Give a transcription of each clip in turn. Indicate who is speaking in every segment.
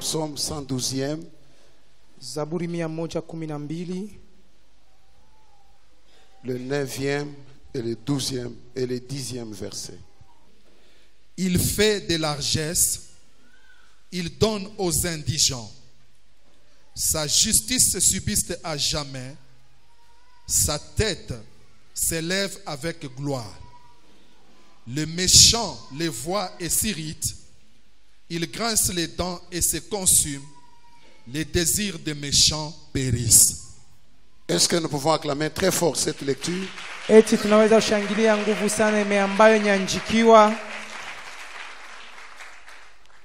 Speaker 1: psaume 112e.
Speaker 2: Zaburi 112.
Speaker 1: Le 9e et le 12e et le 10e verset.
Speaker 3: Il fait des largesses, il donne aux indigents. Sa justice subsiste à jamais, sa tête s'élève avec gloire. Le méchant les voit et s'irrite, il grince les dents et se consume, les désirs des méchants périssent.
Speaker 1: Est-ce que nous pouvons acclamer très fort cette lecture?
Speaker 2: Eti tunaweza kushangilia nguvu sana ambayo nyanjikiwa.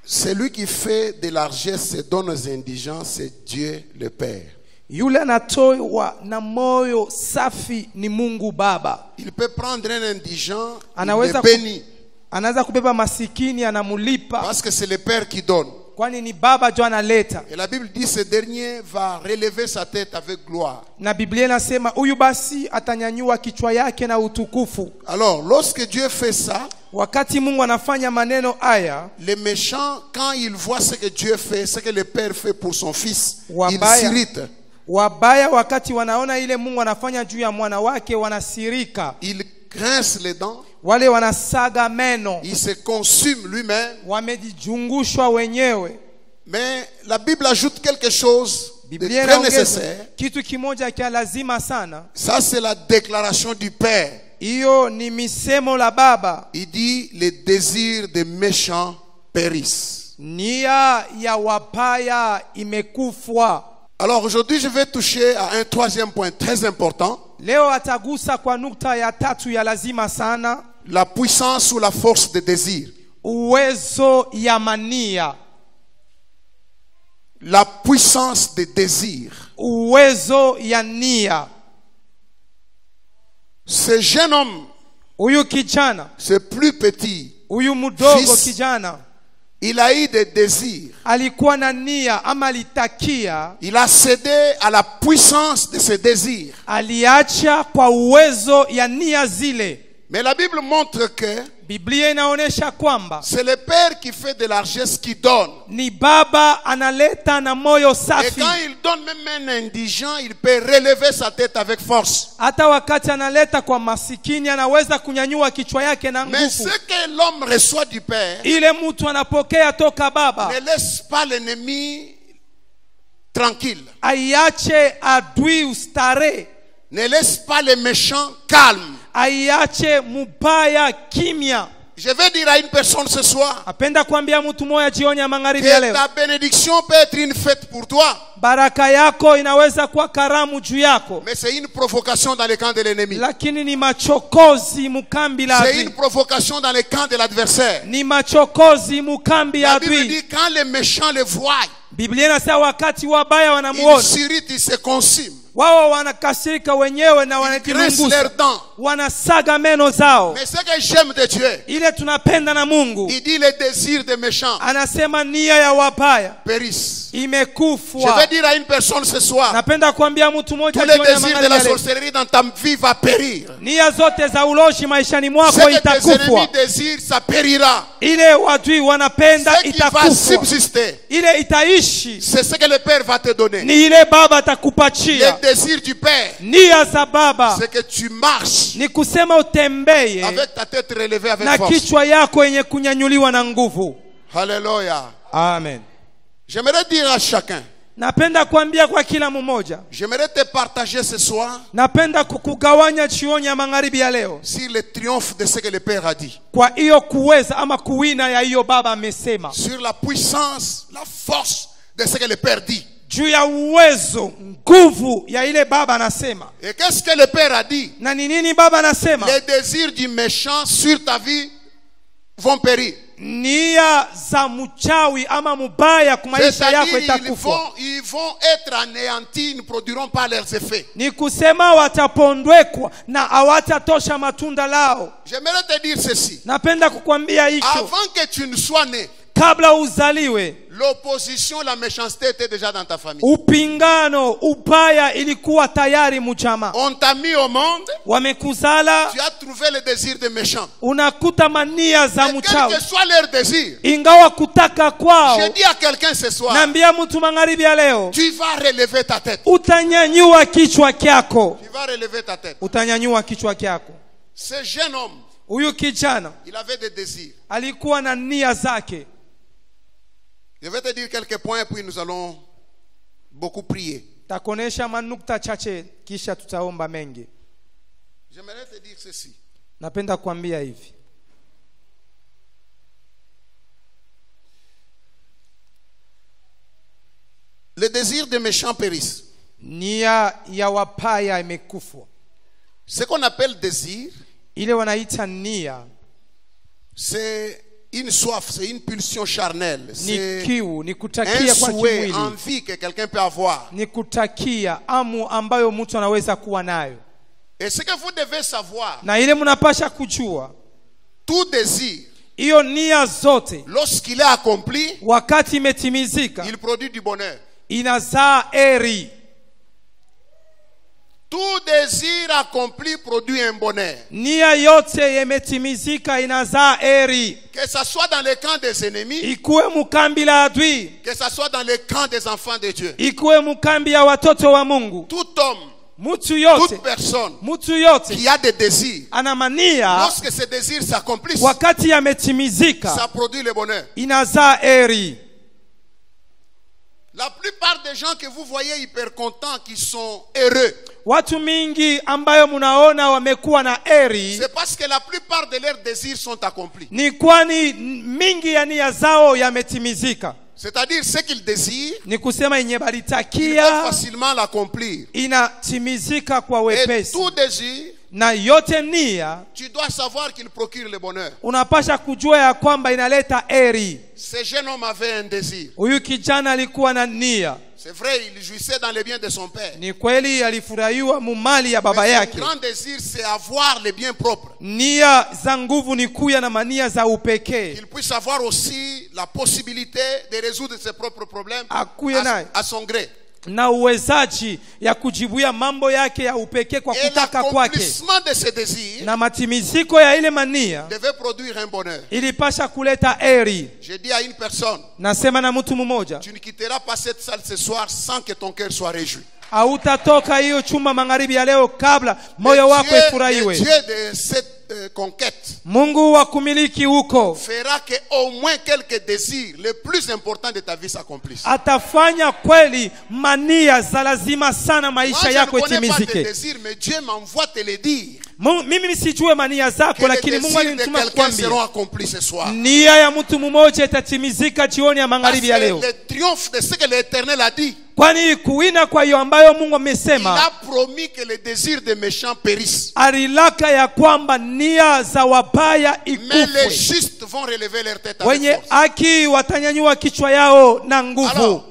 Speaker 1: Celui qui fait de largesses et donne aux indigents, c'est Dieu le Père.
Speaker 2: Yule anatoa na moyo safi ni Mungu Baba.
Speaker 1: Il peut prendre un indigent, il
Speaker 2: Anaweza
Speaker 1: le bénit.
Speaker 2: Anaweza kubeba masikini anamulipa.
Speaker 1: Parce que c'est le Père qui donne.
Speaker 2: Kwani ni Baba jo analeta.
Speaker 1: Et la Bible dit ce dernier va relever sa tête avec gloire.
Speaker 2: Na Biblia inasema huyu basi atanyanyua kichwa yake na utukufu.
Speaker 1: Alors, lorsque Dieu fait ça,
Speaker 2: wakati Mungu anafanya maneno haya,
Speaker 1: les méchants, quand ils voient ce que Dieu fait, ce que le Père fait pour son fils,
Speaker 2: Wabaya.
Speaker 1: ils s'irritent.
Speaker 2: Wabaya wakati wanaona ile Mungu anafanya juu ya mwana wake wanasirika.
Speaker 1: Il grince les dents.
Speaker 2: Wale wanasaga meno.
Speaker 1: Il se consume lui-même.
Speaker 2: Wamejijungushwa wenyewe.
Speaker 1: Mais la Bible ajoute quelque chose de
Speaker 2: Biblia
Speaker 1: très
Speaker 2: inaongeza
Speaker 1: nécessaire.
Speaker 2: kitu kimoja kia lazima sana.
Speaker 1: Ça, c'est la déclaration du Père.
Speaker 2: Hiyo ni misemo la Baba.
Speaker 1: Il dit les désirs des méchants périssent.
Speaker 2: Nia ya wapaya imekufwa.
Speaker 1: Alors aujourd'hui, je vais toucher à un troisième point très important.
Speaker 2: Leo atagusa kwa nukta ya tatu ya lazima sana.
Speaker 1: La puissance ou la force des désirs.
Speaker 2: Uwezo ya mania.
Speaker 1: La puissance des désirs.
Speaker 2: Uwezo ya nia.
Speaker 1: Ce jeune homme,
Speaker 2: Huyu kijana,
Speaker 1: ce plus petit,
Speaker 2: huyu mdogo
Speaker 1: fils,
Speaker 2: kijana,
Speaker 1: il a eu des désirs.
Speaker 2: alikuwa na nia ama alitakia,
Speaker 1: Il a cédé à la puissance de ses désirs.
Speaker 2: aliacha kwa uwezo ya nia zile.
Speaker 1: Mais la Bible montre que
Speaker 2: Biblia inaonesha kwamba
Speaker 1: c'est le Père qui fait de largesse qui donne.
Speaker 2: ni Baba analeta na moyo
Speaker 1: Et
Speaker 2: safi.
Speaker 1: quand il donne même un indigent, il peut relever sa tête avec force.
Speaker 2: Hata wakati analeta kwa masikini anaweza kunyanyua kichwa yake na
Speaker 1: Mais ce
Speaker 2: nguvu.
Speaker 1: que l'homme reçoit du Père
Speaker 2: Ile mtu anapokea toka Baba,
Speaker 1: ne laisse pas l'ennemi tranquille.
Speaker 2: aiache adui ustare,
Speaker 1: Ne laisse pas les méchants calmes.
Speaker 2: aiache mubaya kimya.
Speaker 1: Je vais dire à une personne ce soir
Speaker 2: Apenda kuambia mtu moja jioni ya magharibi
Speaker 1: que
Speaker 2: ya leo,
Speaker 1: ta bénédiction peut être une fête pour toi,
Speaker 2: baraka yako inaweza kuwa karamu juu yako,
Speaker 1: mais c'est une provocation dans le camp de l'ennemi.
Speaker 2: lakini ni machokozi mukambi la
Speaker 1: C'est
Speaker 2: adui.
Speaker 1: une provocation dans le camp de l'adversaire.
Speaker 2: Ni machokozi mukambi ya
Speaker 1: La Bible
Speaker 2: adui.
Speaker 1: dit quand les méchants le voient,
Speaker 2: Biblia inasema wakati wabaya
Speaker 1: ils
Speaker 2: wanamuona,
Speaker 1: s'irritent, ils se consument,
Speaker 2: wao wanakasirika wenyewe na
Speaker 1: ils grincent leurs
Speaker 2: wanajilunguza,
Speaker 1: dents.
Speaker 2: wanasaga meno zao.
Speaker 1: Mais ce que j'aime de Dieu,
Speaker 2: Ile tunapenda na Mungu,
Speaker 1: il dit les désirs des méchants
Speaker 2: anasema nia ya wabaya
Speaker 1: périssent. Je
Speaker 2: imekufwa.
Speaker 1: vais dire à une personne ce soir,
Speaker 2: Napenda kuambia mtu
Speaker 1: tous
Speaker 2: mmoja
Speaker 1: les
Speaker 2: jioni ya
Speaker 1: désirs de
Speaker 2: magharibi
Speaker 1: la
Speaker 2: ya leo,
Speaker 1: sorcellerie dans ta vie va périr.
Speaker 2: nia zote za uloshi maishani
Speaker 1: Ce
Speaker 2: mwako
Speaker 1: que tes
Speaker 2: itakufwa.
Speaker 1: ennemis désirent, ça périra.
Speaker 2: Ile wadui wanapenda
Speaker 1: Ce qui va
Speaker 2: itakufwa.
Speaker 1: subsister,
Speaker 2: Ile itaishi
Speaker 1: c'est ce que le Père va te donner.
Speaker 2: ni ile Baba
Speaker 1: Les
Speaker 2: atakupatia.
Speaker 1: désirs du Père,
Speaker 2: Nia za Baba
Speaker 1: c'est que tu marches
Speaker 2: ni kusema utembee
Speaker 1: avec ta tête relevée avec
Speaker 2: na
Speaker 1: force.
Speaker 2: kichwa yako yenye kunyanyuliwa na nguvu.
Speaker 1: Alléluia.
Speaker 2: Amen.
Speaker 1: J'aimerais dire à chacun,
Speaker 2: Napenda kuambia kwa kila mmoja,
Speaker 1: j'aimerais te partager ce soir
Speaker 2: napenda kukugawanya jioni ya magharibi ya leo
Speaker 1: sur le triomphe de ce que le Père a dit.
Speaker 2: kwa hiyo kuweza ama kuwina ya hiyo Baba amesema,
Speaker 1: Sur la puissance, la force de ce que le Père dit.
Speaker 2: juu ya uwezo, nguvu ya ile Baba anasema.
Speaker 1: Et qu'est-ce que le Père a dit?
Speaker 2: Na ni nini Baba anasema?
Speaker 1: Les désirs du méchant sur ta vie vont périr.
Speaker 2: Nia za mchawi ama mubaya kwa maisha yako
Speaker 1: C'est-à-dire
Speaker 2: itakufa.
Speaker 1: ils vont être anéantis, ils ne produiront pas leurs effets.
Speaker 2: Ni kusema watapondwekwa na hawatatosha matunda lao.
Speaker 1: J'aimerais te dire ceci.
Speaker 2: Napenda kukwambia hicho,
Speaker 1: Avant que tu ne sois né,
Speaker 2: kabla uzaliwe,
Speaker 1: L'opposition, la méchanceté était déjà dans ta famille.
Speaker 2: Upingano, ubaya ilikuwa tayari mchama.
Speaker 1: On t'a mis au monde,
Speaker 2: Wamekuzala,
Speaker 1: tu as trouvé le désir des méchants.
Speaker 2: unakuta mania za
Speaker 1: Et quel
Speaker 2: mchawi.
Speaker 1: que soit leur désir,
Speaker 2: Ingawa kutaka kwao,
Speaker 1: je dis à quelqu'un ce soir,
Speaker 2: naambia mtu magharibi ya leo,
Speaker 1: tu vas relever ta tête.
Speaker 2: utanyanyua kichwa kyako.
Speaker 1: Tu vas relever ta tête.
Speaker 2: Utanyanyua kichwa kyako.
Speaker 1: Ce jeune homme,
Speaker 2: Huyu kijana
Speaker 1: il avait des désirs.
Speaker 2: alikuwa na nia zake.
Speaker 1: Je vais te dire quelques points, puis nous allons beaucoup prier.
Speaker 2: Takonesha manukta chache kisha tutaomba mengi.
Speaker 1: J'aimerais te dire ceci.
Speaker 2: Napenda kuambia hivi.
Speaker 1: Les désirs des méchants périssent.
Speaker 2: Nia ya wapaya imekufwa.
Speaker 1: Ce qu'on appelle désir,
Speaker 2: Ile wanaita nia
Speaker 1: c'est une soif, c'est une pulsion charnelle.
Speaker 2: ni
Speaker 1: C'est
Speaker 2: kiu, ni
Speaker 1: un
Speaker 2: kutakia kwa
Speaker 1: souhait,
Speaker 2: kimwili.
Speaker 1: envie que quelqu'un peut avoir.
Speaker 2: Ni kutakia amu ambayo mtu anaweza kuwa nayo.
Speaker 1: Et ce que vous devez savoir,
Speaker 2: Na ile mnapasha kujua,
Speaker 1: tout désir,
Speaker 2: hiyo nia zote
Speaker 1: lorsqu'il est accompli,
Speaker 2: wakati imetimizika
Speaker 1: il produit du bonheur.
Speaker 2: inazaa eri.
Speaker 1: Tout désir accompli produit un bonheur.
Speaker 2: Nia yote imetimizika inazaa eri.
Speaker 1: Que ce soit dans le camp des ennemis,
Speaker 2: Ikuwe mukambi la adui,
Speaker 1: que ce soit dans le camp des enfants de Dieu.
Speaker 2: ikuwe mukambi ya watoto wa Mungu.
Speaker 1: Tout homme,
Speaker 2: Mtu yote,
Speaker 1: toute personne
Speaker 2: mtu yote
Speaker 1: qui a des désirs,
Speaker 2: ana mania,
Speaker 1: lorsque ces désirs s'accomplissent,
Speaker 2: wakati yametimizika
Speaker 1: ça produit le bonheur.
Speaker 2: inazaa eri.
Speaker 1: La plupart des gens que vous voyez hyper contents, qui sont heureux,
Speaker 2: Watu mingi ambayo munaona wamekuwa na eri
Speaker 1: c'est parce que la plupart de leurs désirs sont accomplis.
Speaker 2: ni kwani mingi ya nia zao yametimizika.
Speaker 1: C'est-à-dire ce qu'ils désirent,
Speaker 2: Ni kusema yenye
Speaker 1: ils peuvent
Speaker 2: balitakia
Speaker 1: facilement l'accomplir.
Speaker 2: inatimizika kwa
Speaker 1: Et
Speaker 2: wepesi.
Speaker 1: tout désir,
Speaker 2: Na yote nia
Speaker 1: tu dois savoir qu'il procure le bonheur.
Speaker 2: unapasha kujua ya kwamba inaleta eri.
Speaker 1: Ce jeune homme avait un désir.
Speaker 2: Huyu kijana alikuwa na nia.
Speaker 1: C'est vrai, il jouissait dans les biens de son père.
Speaker 2: Ni kweli alifurahiwa mumali ya baba
Speaker 1: Mais son
Speaker 2: yake.
Speaker 1: grand désir, c'est avoir les biens propres.
Speaker 2: Nia za nguvu ni kuya na mania za upekee.
Speaker 1: Qu'il puisse avoir aussi la possibilité de résoudre ses propres problèmes
Speaker 2: Akuye naye
Speaker 1: à son gré.
Speaker 2: na uwezaji ya kujibuia mambo yake ya upekee kwa
Speaker 1: Et
Speaker 2: kutaka kwake.
Speaker 1: l'accomplissement de ses désirs
Speaker 2: Na matimiziko ya ile mania
Speaker 1: devait produire un bonheur.
Speaker 2: ilipasha kuleta eri.
Speaker 1: Je dis à une personne,
Speaker 2: Nasema na mtu mmoja,
Speaker 1: tu ne quitteras pas cette salle ce soir sans que ton cœur soit réjoui.
Speaker 2: hautatoka hiyo chumba magharibi ya leo kabla moyo wako
Speaker 1: Le
Speaker 2: ifurahiwe.
Speaker 1: Dieu de cette conquête
Speaker 2: Mungu wa kumiliki huko
Speaker 1: fera que au moins quelques désirs les plus importants de ta vie s'accomplissent.
Speaker 2: atafanya kweli mania za lazima sana
Speaker 1: Moi,
Speaker 2: maisha
Speaker 1: je ne
Speaker 2: yako
Speaker 1: connais pas tes
Speaker 2: itimizike.
Speaker 1: désirs, mais Dieu m'envoie te les dire.
Speaker 2: Mimi sijue mania
Speaker 1: Que
Speaker 2: zako,
Speaker 1: les
Speaker 2: lakini Mungu
Speaker 1: désirs de
Speaker 2: alinituma
Speaker 1: quelqu'un seront
Speaker 2: kukwambia
Speaker 1: accomplis ce soir.
Speaker 2: nia ya mtu mmoja itatimizika jioni ya
Speaker 1: Parce
Speaker 2: magharibi ya
Speaker 1: que
Speaker 2: leo,
Speaker 1: le triomphe de ce que l'Éternel a dit,
Speaker 2: kwani kuwina kwa hiyo ambayo Mungu
Speaker 1: il
Speaker 2: amesema,
Speaker 1: a promis que les désirs des méchants périssent.
Speaker 2: alilaka ya kwamba nia za wabaya
Speaker 1: Mais les
Speaker 2: ikufwe,
Speaker 1: justes vont relever leur tête avec
Speaker 2: wenye
Speaker 1: force.
Speaker 2: haki watanyanyua kichwa yao na nguvu.
Speaker 1: Alors,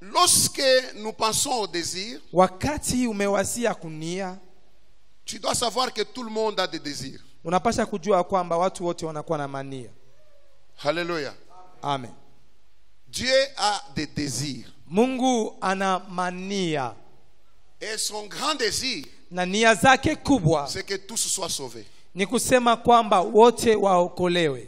Speaker 1: lorsque nous pensons au désir,
Speaker 2: Wakati umewazia kunia,
Speaker 1: tu dois savoir que tout le monde a des désirs.
Speaker 2: unapasha kujua kwamba watu wote wanakuwa na mania.
Speaker 1: Alléluia.
Speaker 2: Amen.
Speaker 1: Dieu a des désirs.
Speaker 2: Mungu ana mania
Speaker 1: Et son grand désir,
Speaker 2: na nia zake kubwa
Speaker 1: c'est que tous soient sauvés.
Speaker 2: ni kusema kwamba wote waokolewe.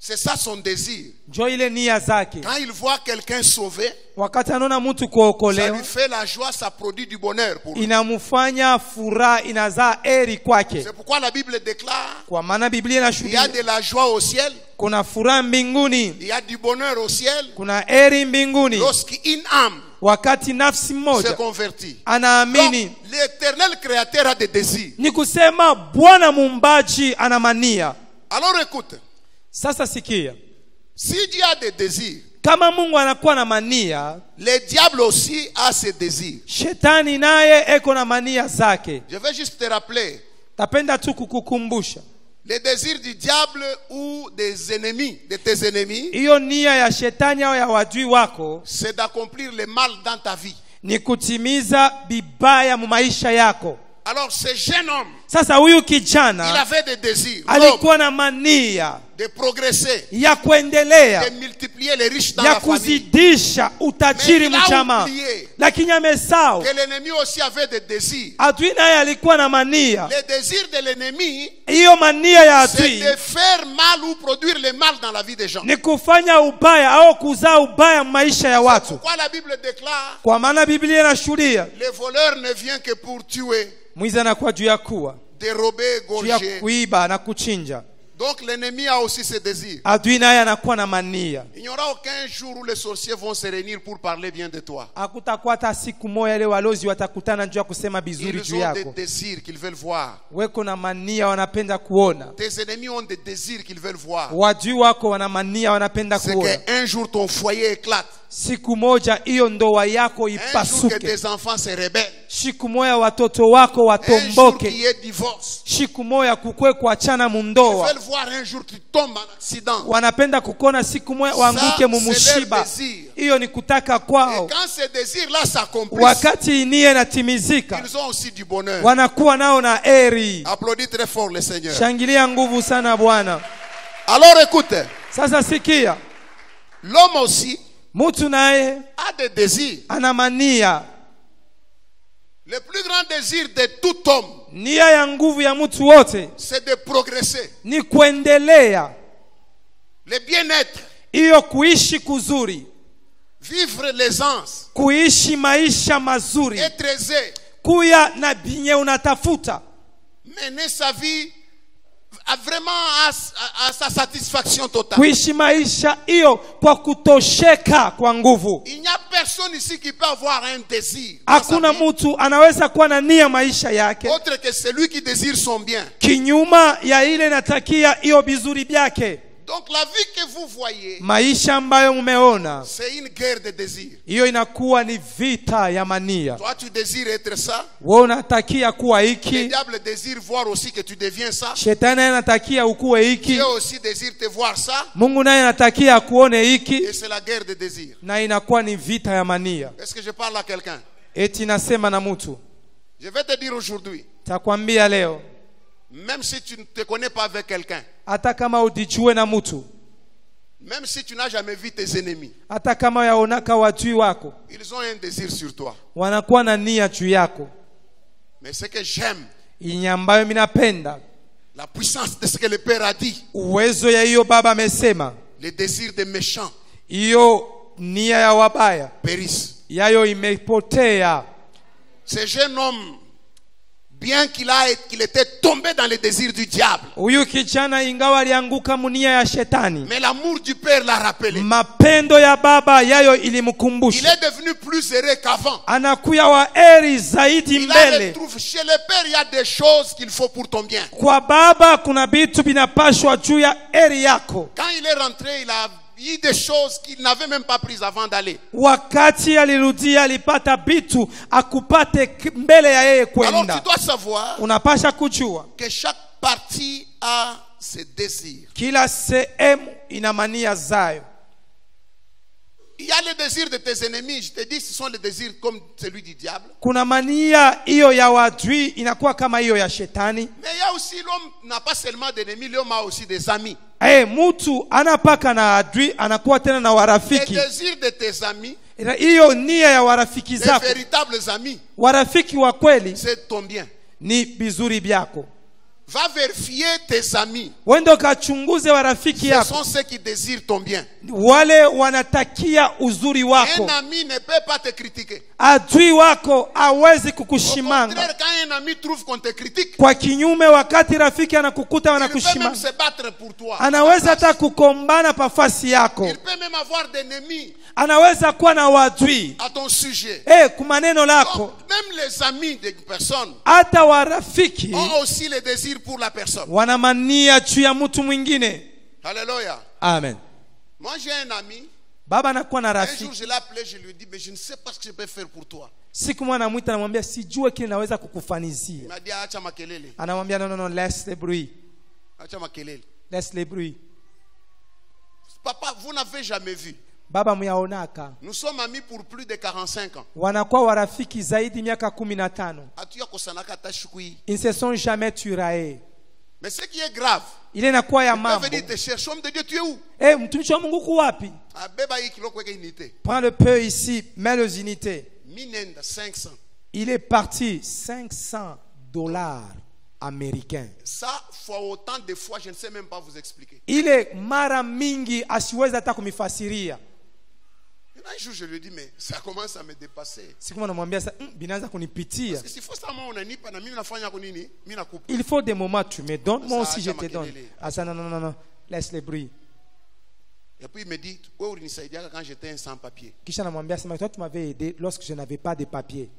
Speaker 1: C'est ça son désir.
Speaker 2: Njo ile nia zake.
Speaker 1: Quand il voit quelqu'un sauvé,
Speaker 2: Wakati anaona mtu
Speaker 1: ça
Speaker 2: kuokolewa,
Speaker 1: lui fait la joie, ça produit du bonheur pour lui.
Speaker 2: inamufanya furaha, inazaa eri kwake.
Speaker 1: C'est pourquoi la Bible déclare,
Speaker 2: Kwa maana Biblia
Speaker 1: il y a
Speaker 2: inashuhudia
Speaker 1: de la joie au ciel,
Speaker 2: kuna furaha mbinguni,
Speaker 1: il y a du bonheur au ciel,
Speaker 2: kuna eri mbinguni
Speaker 1: lorsqu'une âme
Speaker 2: wakati nafsi
Speaker 1: se
Speaker 2: mmoja
Speaker 1: convertit. Donc,
Speaker 2: anaamini.
Speaker 1: l'Éternel Créateur a des désirs.
Speaker 2: Ni kusema Bwana muumbaji ana mania.
Speaker 1: Alors écoute,
Speaker 2: Sasa sikia,
Speaker 1: si Dieu a des désirs,
Speaker 2: kama Mungu anakuwa na mania,
Speaker 1: le diable aussi a ses désirs.
Speaker 2: shetani naye eko na mania zake.
Speaker 1: Je vais juste te rappeler,
Speaker 2: Tapenda tu kukukumbusha
Speaker 1: les désirs du diable ou des ennemis, de tes ennemis,
Speaker 2: hiyo nia ya shetani au ya wadui wako
Speaker 1: c'est d'accomplir le mal dans ta vie.
Speaker 2: ni kutimiza bibaya mu maisha yako.
Speaker 1: Alors ce jeune homme,
Speaker 2: Sasa huyu
Speaker 1: il
Speaker 2: kijana
Speaker 1: avait des désirs.
Speaker 2: alikuwa na mania,
Speaker 1: de progresser,
Speaker 2: ya kuendelea,
Speaker 1: de multiplier les riches dans
Speaker 2: ya
Speaker 1: la famille.
Speaker 2: kuzidisha utajiri
Speaker 1: Mais il a
Speaker 2: mchama,
Speaker 1: oublié
Speaker 2: lakini amesahau
Speaker 1: que l'ennemi aussi avait des désirs.
Speaker 2: adui naye alikuwa na mania.
Speaker 1: Les désirs de l'ennemi,
Speaker 2: Hiyo mania ya
Speaker 1: c'est
Speaker 2: adui
Speaker 1: de faire mal ou produire le mal dans la vie des gens.
Speaker 2: ni kufanya ubaya au kuzaa ubaya maisha ya watu.
Speaker 1: Pourquoi la Bible déclare
Speaker 2: Kwa maana Biblia inashuhudia
Speaker 1: le voleur ne vient que pour tuer,
Speaker 2: mwizi anakuwa juu ya kuwa,
Speaker 1: dérober,
Speaker 2: juu ya
Speaker 1: gorger.
Speaker 2: kuiba na kuchinja.
Speaker 1: Donc l'ennemi a aussi ses désirs.
Speaker 2: Adui naye anakuwa na mania.
Speaker 1: Il n'y aura aucun jour où les sorciers vont se réunir pour parler bien de toi.
Speaker 2: Hakutakuwa hata siku moja ile walozi watakutana juu ya kusema bizuri
Speaker 1: Ils
Speaker 2: juu
Speaker 1: ont des
Speaker 2: yako.
Speaker 1: désirs qu'ils veulent voir.
Speaker 2: Weko na mania wanapenda kuona.
Speaker 1: Tes ennemis ont des désirs qu'ils veulent voir.
Speaker 2: Wadui wako wana mania wanapenda
Speaker 1: C'est
Speaker 2: kuona.
Speaker 1: qu'un jour ton foyer éclate.
Speaker 2: Siku moja hiyo ndoa yako
Speaker 1: Un jour que
Speaker 2: ipasuke.
Speaker 1: tes enfants se rebellent.
Speaker 2: Siku moja watoto wako
Speaker 1: Un jour qu'il
Speaker 2: watomboke.
Speaker 1: y ait divorce.
Speaker 2: Siku moja kukwe kuachana
Speaker 1: Ils
Speaker 2: mundoa.
Speaker 1: veulent voir un jour tu tombes en accident.
Speaker 2: Wanapenda kukona siku moja waanguke
Speaker 1: c'est
Speaker 2: mumushiba.
Speaker 1: leur désir.
Speaker 2: Hiyo ni kutaka
Speaker 1: Et
Speaker 2: kwao.
Speaker 1: quand ces désirs-là s'accomplissent,
Speaker 2: Wakati inie natimizika,
Speaker 1: ils ont aussi du bonheur.
Speaker 2: wanakuwa nao na eri.
Speaker 1: Applaudis très fort le Seigneur.
Speaker 2: Shangilia nguvu sana Bwana.
Speaker 1: Alors écoute,
Speaker 2: Sasa sikia,
Speaker 1: l'homme aussi
Speaker 2: mtu naye
Speaker 1: a des désirs.
Speaker 2: ana mania.
Speaker 1: Le plus grand désir de tout homme,
Speaker 2: Nia ya nguvu ya mtu wote
Speaker 1: c'est de progresser.
Speaker 2: ni kuendelea,
Speaker 1: Le bien-être,
Speaker 2: hiyo kuishi kuzuri,
Speaker 1: vivre l'aisance,
Speaker 2: kuishi maisha mazuri,
Speaker 1: être aisé,
Speaker 2: kuya na binye unatafuta,
Speaker 1: mener sa vie vraiment à sa satisfaction totale.
Speaker 2: kuishi maisha hiyo kwa kutosheka kwa nguvu.
Speaker 1: Il n'y a personne ici qui peut avoir un désir dans sa
Speaker 2: Hakuna
Speaker 1: vie,
Speaker 2: mtu anaweza kuwa na nia maisha yake
Speaker 1: autre que celui qui désire son bien.
Speaker 2: kinyuma ya ile natakia hiyo bizuri byake.
Speaker 1: Donc la vie que vous voyez,
Speaker 2: Maisha ambayo umeona,
Speaker 1: c'est une guerre de désirs.
Speaker 2: hiyo inakuwa ni vita ya mania.
Speaker 1: Toi, tu désires être ça.
Speaker 2: Wewe unatakia kuwa
Speaker 1: Le
Speaker 2: hiki,
Speaker 1: diable désire voir aussi que tu deviens ça.
Speaker 2: shetani anatakia ukuwe hiki,
Speaker 1: Dieu aussi désire te voir ça.
Speaker 2: Mungu naye anatakia akuone hiki,
Speaker 1: Et c'est la guerre de désirs.
Speaker 2: na inakuwa ni vita ya mania.
Speaker 1: Est-ce que je parle à quelqu'un?
Speaker 2: Eti nasema na mtu,
Speaker 1: Je vais te dire aujourd'hui,
Speaker 2: takwambia leo,
Speaker 1: même si tu ne te connais pas avec quelqu'un,
Speaker 2: hata kama udijue na mtu,
Speaker 1: même si tu n'as jamais vu tes ennemis,
Speaker 2: hata kama yaonaka wadui wako,
Speaker 1: ils ont un désir sur toi.
Speaker 2: wanakuwa na nia juu yako.
Speaker 1: Mais ce que j'aime,
Speaker 2: Yenye ambayo minapenda,
Speaker 1: la puissance de ce que le Père a dit,
Speaker 2: uwezo ya hiyo baba amesema,
Speaker 1: les désirs des méchants
Speaker 2: hiyo nia ya wabaya
Speaker 1: périssent.
Speaker 2: yayo imepotea.
Speaker 1: Ce jeune homme, bien qu'il était tombé dans les désirs du diable,
Speaker 2: Huyu kijana ingawa alianguka munia ya shetani,
Speaker 1: mais l'amour du Père l'a rappelé.
Speaker 2: mapendo ya baba yayo
Speaker 1: Il
Speaker 2: ilimkumbusha.
Speaker 1: est devenu plus heureux qu'avant.
Speaker 2: Anakuya wa eri zaidi
Speaker 1: Il a
Speaker 2: mbele.
Speaker 1: retrouvé chez le Père, il y a des choses qu'il faut pour ton bien.
Speaker 2: Kwa baba kuna vitu vinapashwa juu ya eri yako.
Speaker 1: Quand il est rentré, il a eu des choses qu'il n'avait même pas prises avant d'aller.
Speaker 2: Wakati alirudia alipata vitu akupate mbele ya yeye
Speaker 1: Alors tu
Speaker 2: kwenda.
Speaker 1: dois savoir
Speaker 2: Unapasha kujua
Speaker 1: que chaque partie a ses désirs.
Speaker 2: kila sehemu ina mania zayo.
Speaker 1: Il y a les désirs de tes ennemis. Je te dis, ce sont les désirs comme celui du diable.
Speaker 2: Kuna mania hiyo ya wadui inakuwa kama hiyo ya shetani.
Speaker 1: Mais il y a aussi, l'homme n'a pas seulement d'ennemis, l'homme a aussi des amis.
Speaker 2: Mtu anapaka na adui anakuwa tena na
Speaker 1: Les
Speaker 2: warafiki.
Speaker 1: désirs de tes amis,
Speaker 2: Hiyo nia ya warafiki
Speaker 1: les
Speaker 2: zako,
Speaker 1: véritables amis,
Speaker 2: warafiki wa kweli
Speaker 1: c'est ton bien.
Speaker 2: ni bizuri byako.
Speaker 1: Va vérifier tes amis.
Speaker 2: Wendo kachunguze warafiki
Speaker 1: Ce
Speaker 2: yako,
Speaker 1: sont ceux qui désirent ton bien.
Speaker 2: wale wanatakia uzuri wako.
Speaker 1: Un ami ne peut pas te critiquer.
Speaker 2: Adui wako hawezi
Speaker 1: Au
Speaker 2: kukushimanga.
Speaker 1: contraire, quand un ami trouve qu'on te critique,
Speaker 2: Kwa kinyume, wakati rafiki anakukuta
Speaker 1: il peut même
Speaker 2: wanakushimanga,
Speaker 1: se battre pour toi.
Speaker 2: anaweza hata kukombana pafasi yako,
Speaker 1: Il peut même avoir d'ennemis
Speaker 2: anaweza kuwa na wadui
Speaker 1: à ton sujet.
Speaker 2: kumaneno lako.
Speaker 1: Donc, même les amis des personnes
Speaker 2: Hata warafiki
Speaker 1: ont aussi les désirs pour la personne.
Speaker 2: wanamania juu ya mtu mwingine.
Speaker 1: Alléluia.
Speaker 2: Amen.
Speaker 1: Moi, j'ai un ami.
Speaker 2: Baba anakuwa na
Speaker 1: Un jour,
Speaker 2: rafiki,
Speaker 1: je l'ai appelé, je lui ai dit, mais je ne sais pas ce que je peux faire pour toi.
Speaker 2: siku mwana mwita, anamwambia sijue kile naweza
Speaker 1: Il
Speaker 2: kukufanizia.
Speaker 1: m'a dit, acha makelele.
Speaker 2: Anamwambia no, laisse le bruit,
Speaker 1: Acha makelele.
Speaker 2: laisse le bruit.
Speaker 1: Papa, vous n'avez jamais vu.
Speaker 2: Baba muyaonaka,
Speaker 1: Nous sommes amis pour plus de 45 ans.
Speaker 2: wanakuwa warafiki zaidi miaka 15.
Speaker 1: Atuya kosanaka ta shukui.
Speaker 2: Ils ne se sont jamais turaillés.
Speaker 1: Mais ce qui est grave,
Speaker 2: ile inakuwa ya
Speaker 1: ils peuvent
Speaker 2: mambo.
Speaker 1: venir te chercher, homme de Dieu, tu es où?
Speaker 2: Mtumishi wa Mungu uko wapi?
Speaker 1: Ah, beba hii kiloko weke unité.
Speaker 2: Prends le peu ici, mets les unités.
Speaker 1: Minenda 500.
Speaker 2: Il est parti $500 américains.
Speaker 1: Ça, fois autant de fois, je ne sais même pas vous expliquer.
Speaker 2: Ile mara mingi asiwezi hata kumifasiria.
Speaker 1: Un jour, je lui dis, mais ça commence à me dépasser.
Speaker 2: Siku namwambia sasa binaanza kunipitia.
Speaker 1: Parce que si faut ça moi on anipa na mimi nafanya kwa nini? Mimi nakupa.
Speaker 2: Il faut des moments tu me donnes, moi
Speaker 1: Ça,
Speaker 2: aussi je
Speaker 1: acha
Speaker 2: te donne.
Speaker 1: makelele.
Speaker 2: Ah ça non, laisse les bruits.
Speaker 1: Et puis il me dit, wewe ulinisaidia quand j'étais un sans papier.
Speaker 2: Kisha namwambia sema toi tu m'avais aidé lorsque je n'avais pas de papier.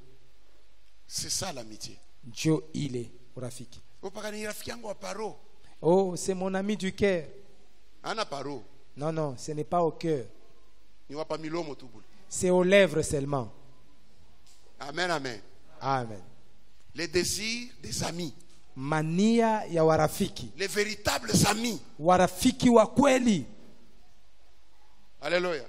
Speaker 1: C'est ça l'amitié.
Speaker 2: Dieu il est urafiki.
Speaker 1: Opakani rafiki yangu wa paro.
Speaker 2: Oh, c'est mon ami du cœur.
Speaker 1: Ana paro.
Speaker 2: Non, ce n'est pas au cœur.
Speaker 1: Ni wapa milomo tu bule.
Speaker 2: C'est aux lèvres seulement.
Speaker 1: Amen, amen.
Speaker 2: Amen.
Speaker 1: Les désirs des amis.
Speaker 2: Mania ya warafiki.
Speaker 1: Les véritables amis.
Speaker 2: Warafiki wa kweli.
Speaker 1: Alléluia.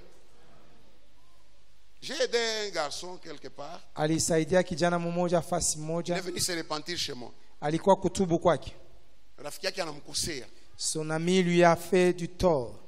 Speaker 1: J'ai aidé un garçon quelque part.
Speaker 2: Alisaidia kijana mmoja fasi
Speaker 1: Il est
Speaker 2: moja.
Speaker 1: venu se repentir chez moi.
Speaker 2: Alikuwa kutubu kwake.
Speaker 1: Rafiki yake anamkosea.
Speaker 2: Son ami lui a fait du tort.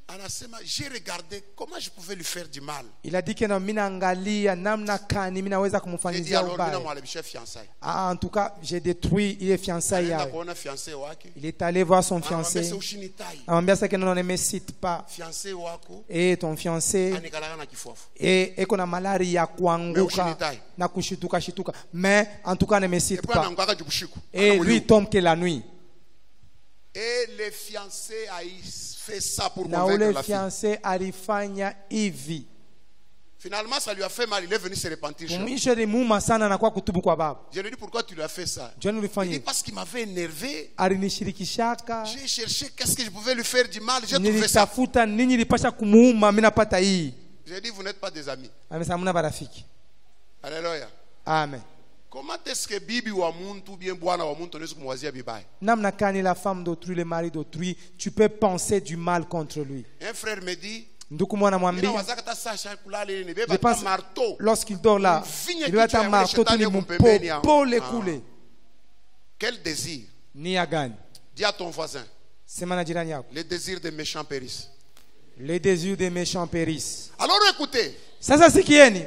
Speaker 1: Anasema, j'ai regardé comment je pouvais lui faire du mal.
Speaker 2: Il a dit que na mimi naangalia namna kani mimi naweza
Speaker 1: J'ai dit
Speaker 2: kumfanyia
Speaker 1: alors, mimi
Speaker 2: ubaya.
Speaker 1: namwalibisha fiançailles.
Speaker 2: Ah, en tout cas, j'ai détruit il est fiancé
Speaker 1: Anaenda
Speaker 2: yao.
Speaker 1: kuona fiancé wake.
Speaker 2: Il est allé voir son
Speaker 1: Anamwambia
Speaker 2: fiancé.
Speaker 1: sasa ushinitai.
Speaker 2: Anamwambia sasa que non ne me cite pas.
Speaker 1: Fiancé wako
Speaker 2: Et ton fiancé
Speaker 1: anikalaka na kifuafu.
Speaker 2: eko na malari ya kuanguka
Speaker 1: ushinitai.
Speaker 2: na kushituka shituka. Mais en tout cas ne me
Speaker 1: Et
Speaker 2: cite
Speaker 1: puis
Speaker 2: pas.
Speaker 1: anamkaka jubushiku.
Speaker 2: Et lui tombe que la nuit.
Speaker 1: Et le fiancé a fait ça pour
Speaker 2: Na
Speaker 1: convaincre
Speaker 2: ule
Speaker 1: la fille.
Speaker 2: fiancé alifanya hivi.
Speaker 1: Finalement, ça lui a fait mal. Il est venu se repentir chez moi.
Speaker 2: Mwisho ni muuma sana na kwa kutubu kwa baba.
Speaker 1: Je lui ai dit, pourquoi tu lui as fait ça?
Speaker 2: John
Speaker 1: Il dit,
Speaker 2: ulifanya
Speaker 1: parce qu'il m'avait énervé.
Speaker 2: alinishirikishaka.
Speaker 1: J'ai cherché qu'est-ce que je pouvais lui faire du mal. J'ai trouvé ça.
Speaker 2: Nilitafuta nini ilipasha kumuuma mimi napata hii.
Speaker 1: J'ai dit, vous n'êtes pas des amis.
Speaker 2: Amesema mna barafiki.
Speaker 1: Alléluia.
Speaker 2: Amen.
Speaker 1: Comment est-ce que bibi wa muntu ou bien bwana wa muntu anaweza kumwazia vibaya?
Speaker 2: Namna kani la femme d'autrui, le mari d'autrui, tu peux penser du mal contre lui.
Speaker 1: Un frère me dit,
Speaker 2: Nduku mwana
Speaker 1: mimi
Speaker 2: mwambia,
Speaker 1: nawazaka hata sasa kulala ni
Speaker 2: je
Speaker 1: beba
Speaker 2: pense
Speaker 1: marteau.
Speaker 2: lorsqu'il dort là,
Speaker 1: Mvinye
Speaker 2: il doit
Speaker 1: kichwa
Speaker 2: être
Speaker 1: ya
Speaker 2: marteau
Speaker 1: shetani
Speaker 2: tu
Speaker 1: kumpembeni ya-
Speaker 2: pour les
Speaker 1: Ah.
Speaker 2: couler.
Speaker 1: Quel désir?
Speaker 2: Ni ya gani?
Speaker 1: Dis à ton voisin,
Speaker 2: Sema na jirani yako.
Speaker 1: les désirs des méchants périssent.
Speaker 2: Les désirs des méchants périssent.
Speaker 1: Alors écoutez,
Speaker 2: Sasa sikieni.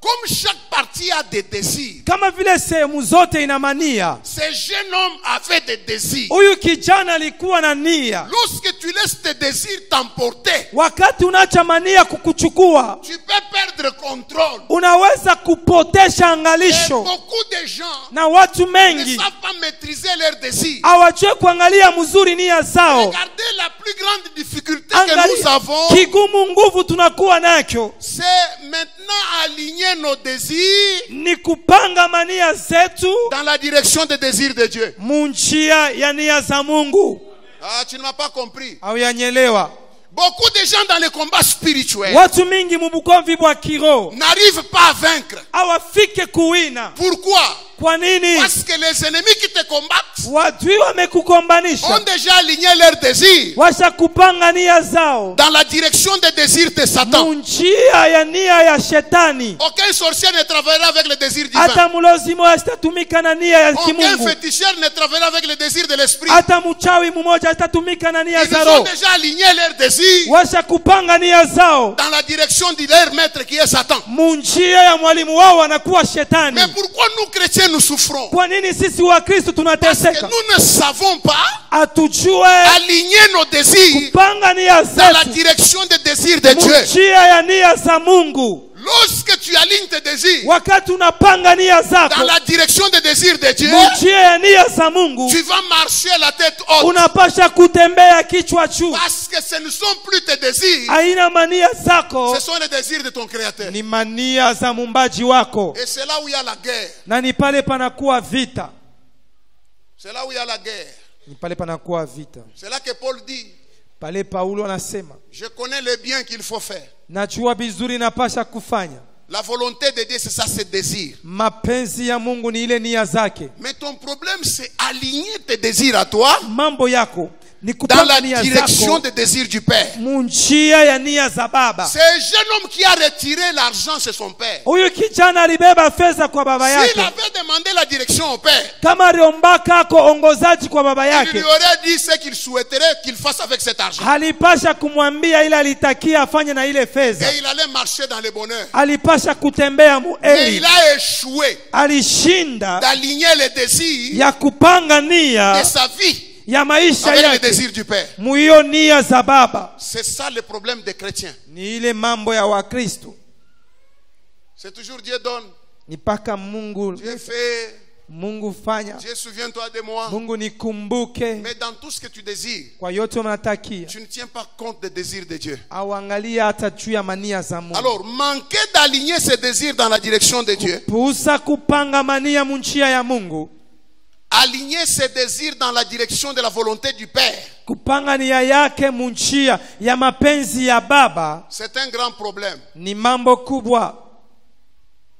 Speaker 1: comme chaque partie a des désirs,
Speaker 2: Kama vile sehemu zote ina mania.
Speaker 1: ce jeune homme avait des désirs.
Speaker 2: Huyu kijana alikuwa na nia.
Speaker 1: Lorsque tu laisses tes désirs t'emporter,
Speaker 2: Wakati unaacha mania kukuchukua,
Speaker 1: tu peux perdre contrôle.
Speaker 2: unaweza kupotesha
Speaker 1: Et
Speaker 2: angalisho.
Speaker 1: beaucoup de gens
Speaker 2: Na watu
Speaker 1: ne
Speaker 2: mengi
Speaker 1: savent pas maîtriser leurs désirs.
Speaker 2: hawajui kuangalia mzuri nia zao.
Speaker 1: Regardez la plus grande difficulté que nous
Speaker 2: Angalia
Speaker 1: avons,
Speaker 2: kigumu nguvu tunakuwa nacho
Speaker 1: c'est maintenant aligner nos désirs
Speaker 2: ni kupanga mania zetu
Speaker 1: dans la direction des désirs de Dieu.
Speaker 2: munjia ya nia za Mungu.
Speaker 1: Ah, tu ne m'as pas compris.
Speaker 2: Au yanyelewa.
Speaker 1: Beaucoup de gens dans les combats spirituels
Speaker 2: Watu mingi mubukomvi bwa kiroho
Speaker 1: n'arrivent pas à vaincre.
Speaker 2: hawafike kuwina.
Speaker 1: Pourquoi?
Speaker 2: Kwa nini?
Speaker 1: Parce que les ennemis qui te combattent
Speaker 2: Wadui
Speaker 1: ont
Speaker 2: wamekukombanisha,
Speaker 1: déjà aligné leurs désirs
Speaker 2: washa kupanga nia zao
Speaker 1: dans la direction des désirs de Satan.
Speaker 2: munjia ya nia ya shetani.
Speaker 1: Aucun sorcier ne travaillera avec les désirs divins.
Speaker 2: Hata mulozi moja asitatumika na nia ya
Speaker 1: Aucun
Speaker 2: kimungu.
Speaker 1: féticheur ne travaillera avec les désirs de l'esprit.
Speaker 2: Hata mchawi mmoja asitatumika na nia
Speaker 1: Ils
Speaker 2: za
Speaker 1: ont
Speaker 2: roho.
Speaker 1: déjà aligné leurs désirs
Speaker 2: Washa kupanga nia zao
Speaker 1: dans la direction de leur maître qui est Satan.
Speaker 2: munjia ya mwalimu wao anakuwa shetani.
Speaker 1: Mais pourquoi nous chrétiens nous souffrons?
Speaker 2: Kwa nini sisi wa Kristo
Speaker 1: Parce que
Speaker 2: tunateseka?
Speaker 1: nous ne savons pas
Speaker 2: Atujue
Speaker 1: aligner nos désirs
Speaker 2: kupanga nia
Speaker 1: dans la
Speaker 2: zetu
Speaker 1: direction des désirs de Dieu.
Speaker 2: munjia ya nia za Mungu.
Speaker 1: Lorsque tu alignes tes désirs
Speaker 2: Wakati unapanga nia
Speaker 1: dans
Speaker 2: zako
Speaker 1: la direction des désirs de Dieu,
Speaker 2: munjia ya nia za Mungu,
Speaker 1: tu vas marcher la tête haute.
Speaker 2: unapasha kutembea kichwa juu.
Speaker 1: Parce que ce ne sont plus tes désirs,
Speaker 2: Aina mania zako
Speaker 1: ce sont les désirs de ton Créateur.
Speaker 2: ni mania za mumbaji wako,
Speaker 1: Et c'est là où il y a la guerre.
Speaker 2: na ni pale panakuwa vita.
Speaker 1: C'est là où il y a la guerre.
Speaker 2: Ni pale panakuwa vita.
Speaker 1: C'est là que Paul dit,
Speaker 2: Pale Paulo anasema,
Speaker 1: je connais le bien qu'il faut faire.
Speaker 2: najua vizuri napasha kufanya.
Speaker 1: La volonté de Dieu, c'est ça, c'est désir.
Speaker 2: Mapenzi ya Mungu ni ile nia zake.
Speaker 1: Mais ton problème, c'est aligner tes désirs à toi
Speaker 2: Mambo yako ni
Speaker 1: dans
Speaker 2: kupanga
Speaker 1: la
Speaker 2: nia
Speaker 1: direction
Speaker 2: zako
Speaker 1: des désirs du Père.
Speaker 2: munjia ya nia za baba.
Speaker 1: C'est un jeune homme qui a retiré l'argent chez son père.
Speaker 2: Huyu kijana alibeba fedha kwa baba
Speaker 1: S'il
Speaker 2: yake.
Speaker 1: avait demandé la direction au père,
Speaker 2: Kama aliombaka ako ongozaji kwa baba
Speaker 1: il
Speaker 2: yake,
Speaker 1: lui aurait dit ce qu'il souhaiterait qu'il fasse avec cet argent.
Speaker 2: alipasha kumwambia ile alitakia afanye na ile fedha.
Speaker 1: Et il allait marcher dans le bonheur.
Speaker 2: Alipasha kutembea
Speaker 1: Mais
Speaker 2: mueli.
Speaker 1: il a échoué
Speaker 2: Alishinda
Speaker 1: d'aligner les désirs
Speaker 2: ya kupanga
Speaker 1: de
Speaker 2: nia
Speaker 1: sa vie
Speaker 2: ya maisha
Speaker 1: avec les
Speaker 2: yake
Speaker 1: désirs du Père.
Speaker 2: muhiyo nia za baba.
Speaker 1: C'est ça le problème des chrétiens.
Speaker 2: Ni ile mambo ya Wakristo,
Speaker 1: C'est toujours Dieu donne,
Speaker 2: ni paka Mungu
Speaker 1: Dieu fait,
Speaker 2: Mungu fanya,
Speaker 1: Dieu souviens-toi de moi.
Speaker 2: Mungu nikumbuke
Speaker 1: Mais dans tout ce que tu désires,
Speaker 2: kwa yote unatakia,
Speaker 1: tu ne tiens pas compte des désirs de Dieu.
Speaker 2: au angalia hata juu ya mania za Mungu.
Speaker 1: Alors, manquer d'aligner ses désirs dans la direction de Dieu,
Speaker 2: Puusa kupanga mania munjia ya Mungu,
Speaker 1: aligner ses désirs dans la direction de la volonté du Père,
Speaker 2: kupanga nia yake munjia ya mapenzi ya baba,
Speaker 1: c'est un grand problème.
Speaker 2: ni mambo kubwa,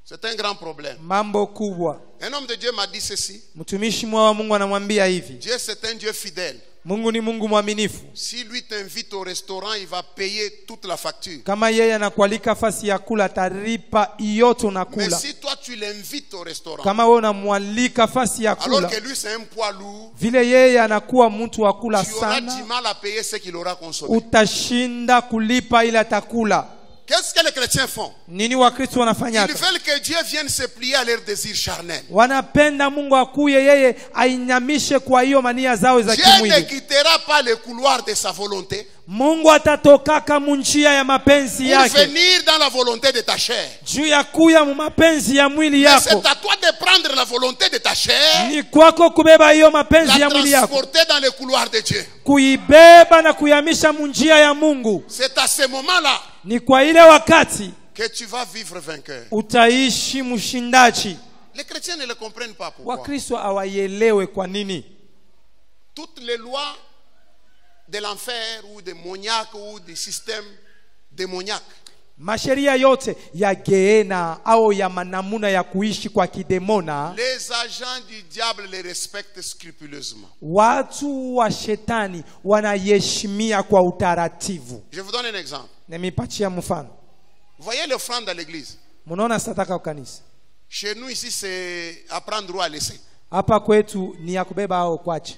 Speaker 1: C'est un grand problème.
Speaker 2: mambo kubwa.
Speaker 1: Un homme de Dieu m'a dit ceci.
Speaker 2: Mtumishi mwa Mungu anamwambia hivi,
Speaker 1: Dieu, c'est un Dieu fidèle.
Speaker 2: Mungu ni Mungu mwaminifu.
Speaker 1: Si lui t'invite au restaurant, il va payer toute la facture.
Speaker 2: Kama yeye anakualika fasi ya kula, atalipa yote
Speaker 1: Mais
Speaker 2: unakula.
Speaker 1: si toi tu l'invites au restaurant,
Speaker 2: Kama wewe unamwalika fasi ya
Speaker 1: alors
Speaker 2: kula,
Speaker 1: que lui c'est un poids lourd,
Speaker 2: vile yeye anakuwa mtu wa kula
Speaker 1: tu auras du
Speaker 2: sana,
Speaker 1: mal à payer ce qu'il aura consommé.
Speaker 2: utashinda kulipa ile atakula.
Speaker 1: Qu'est-ce que les chrétiens font?
Speaker 2: Nini Wakristo
Speaker 1: Ils
Speaker 2: wanafanya?
Speaker 1: veulent que Dieu vienne se plier à leurs désirs charnels.
Speaker 2: Wanapenda Mungu akuye yeye ainyamishe kwa hiyo mania zao za
Speaker 1: Dieu ne
Speaker 2: kimwili.
Speaker 1: quittera pas le couloir de sa volonté
Speaker 2: Mungu atatokaka munjia ya mapenzi
Speaker 1: pour
Speaker 2: yake
Speaker 1: venir dans la volonté de ta chair.
Speaker 2: juu ya kuya mu mapenzi ya mwili
Speaker 1: Mais c'est
Speaker 2: yako.
Speaker 1: à toi de prendre la volonté de ta chair,
Speaker 2: Ni kwako kubeba hiyo mapenzi ya
Speaker 1: la
Speaker 2: mwili yako,
Speaker 1: transporter dans le couloir de Dieu.
Speaker 2: kuibeba na kuyamisha munjia ya Mungu.
Speaker 1: C'est à ce moment-là
Speaker 2: Ni kwa ile wakati
Speaker 1: que tu vas vivre vainqueur.
Speaker 2: utaishi mshindaji.
Speaker 1: Les chrétiens ne le comprennent pas. Pourquoi?
Speaker 2: Wakristo hawaielewe kwa nini.
Speaker 1: Toutes les lois de l'enfer ou démoniaque ou des systèmes démoniaques,
Speaker 2: Masheria yote ya Geena au ya manamuna ya kuishi kwa kidemona,
Speaker 1: les agents du diable les respectent scrupuleusement.
Speaker 2: watu wa shetani wanayeshimia kwa utaratibu.
Speaker 1: Je vous donne un exemple.
Speaker 2: Nimipatia mfano.
Speaker 1: Vous voyez l'offrande à l'église.
Speaker 2: Munaona sadaka kwa kanisa.
Speaker 1: Chez nous ici, c'est à prendre ou à laisser.
Speaker 2: Hapa kwetu ni ya kubeba au kuacha.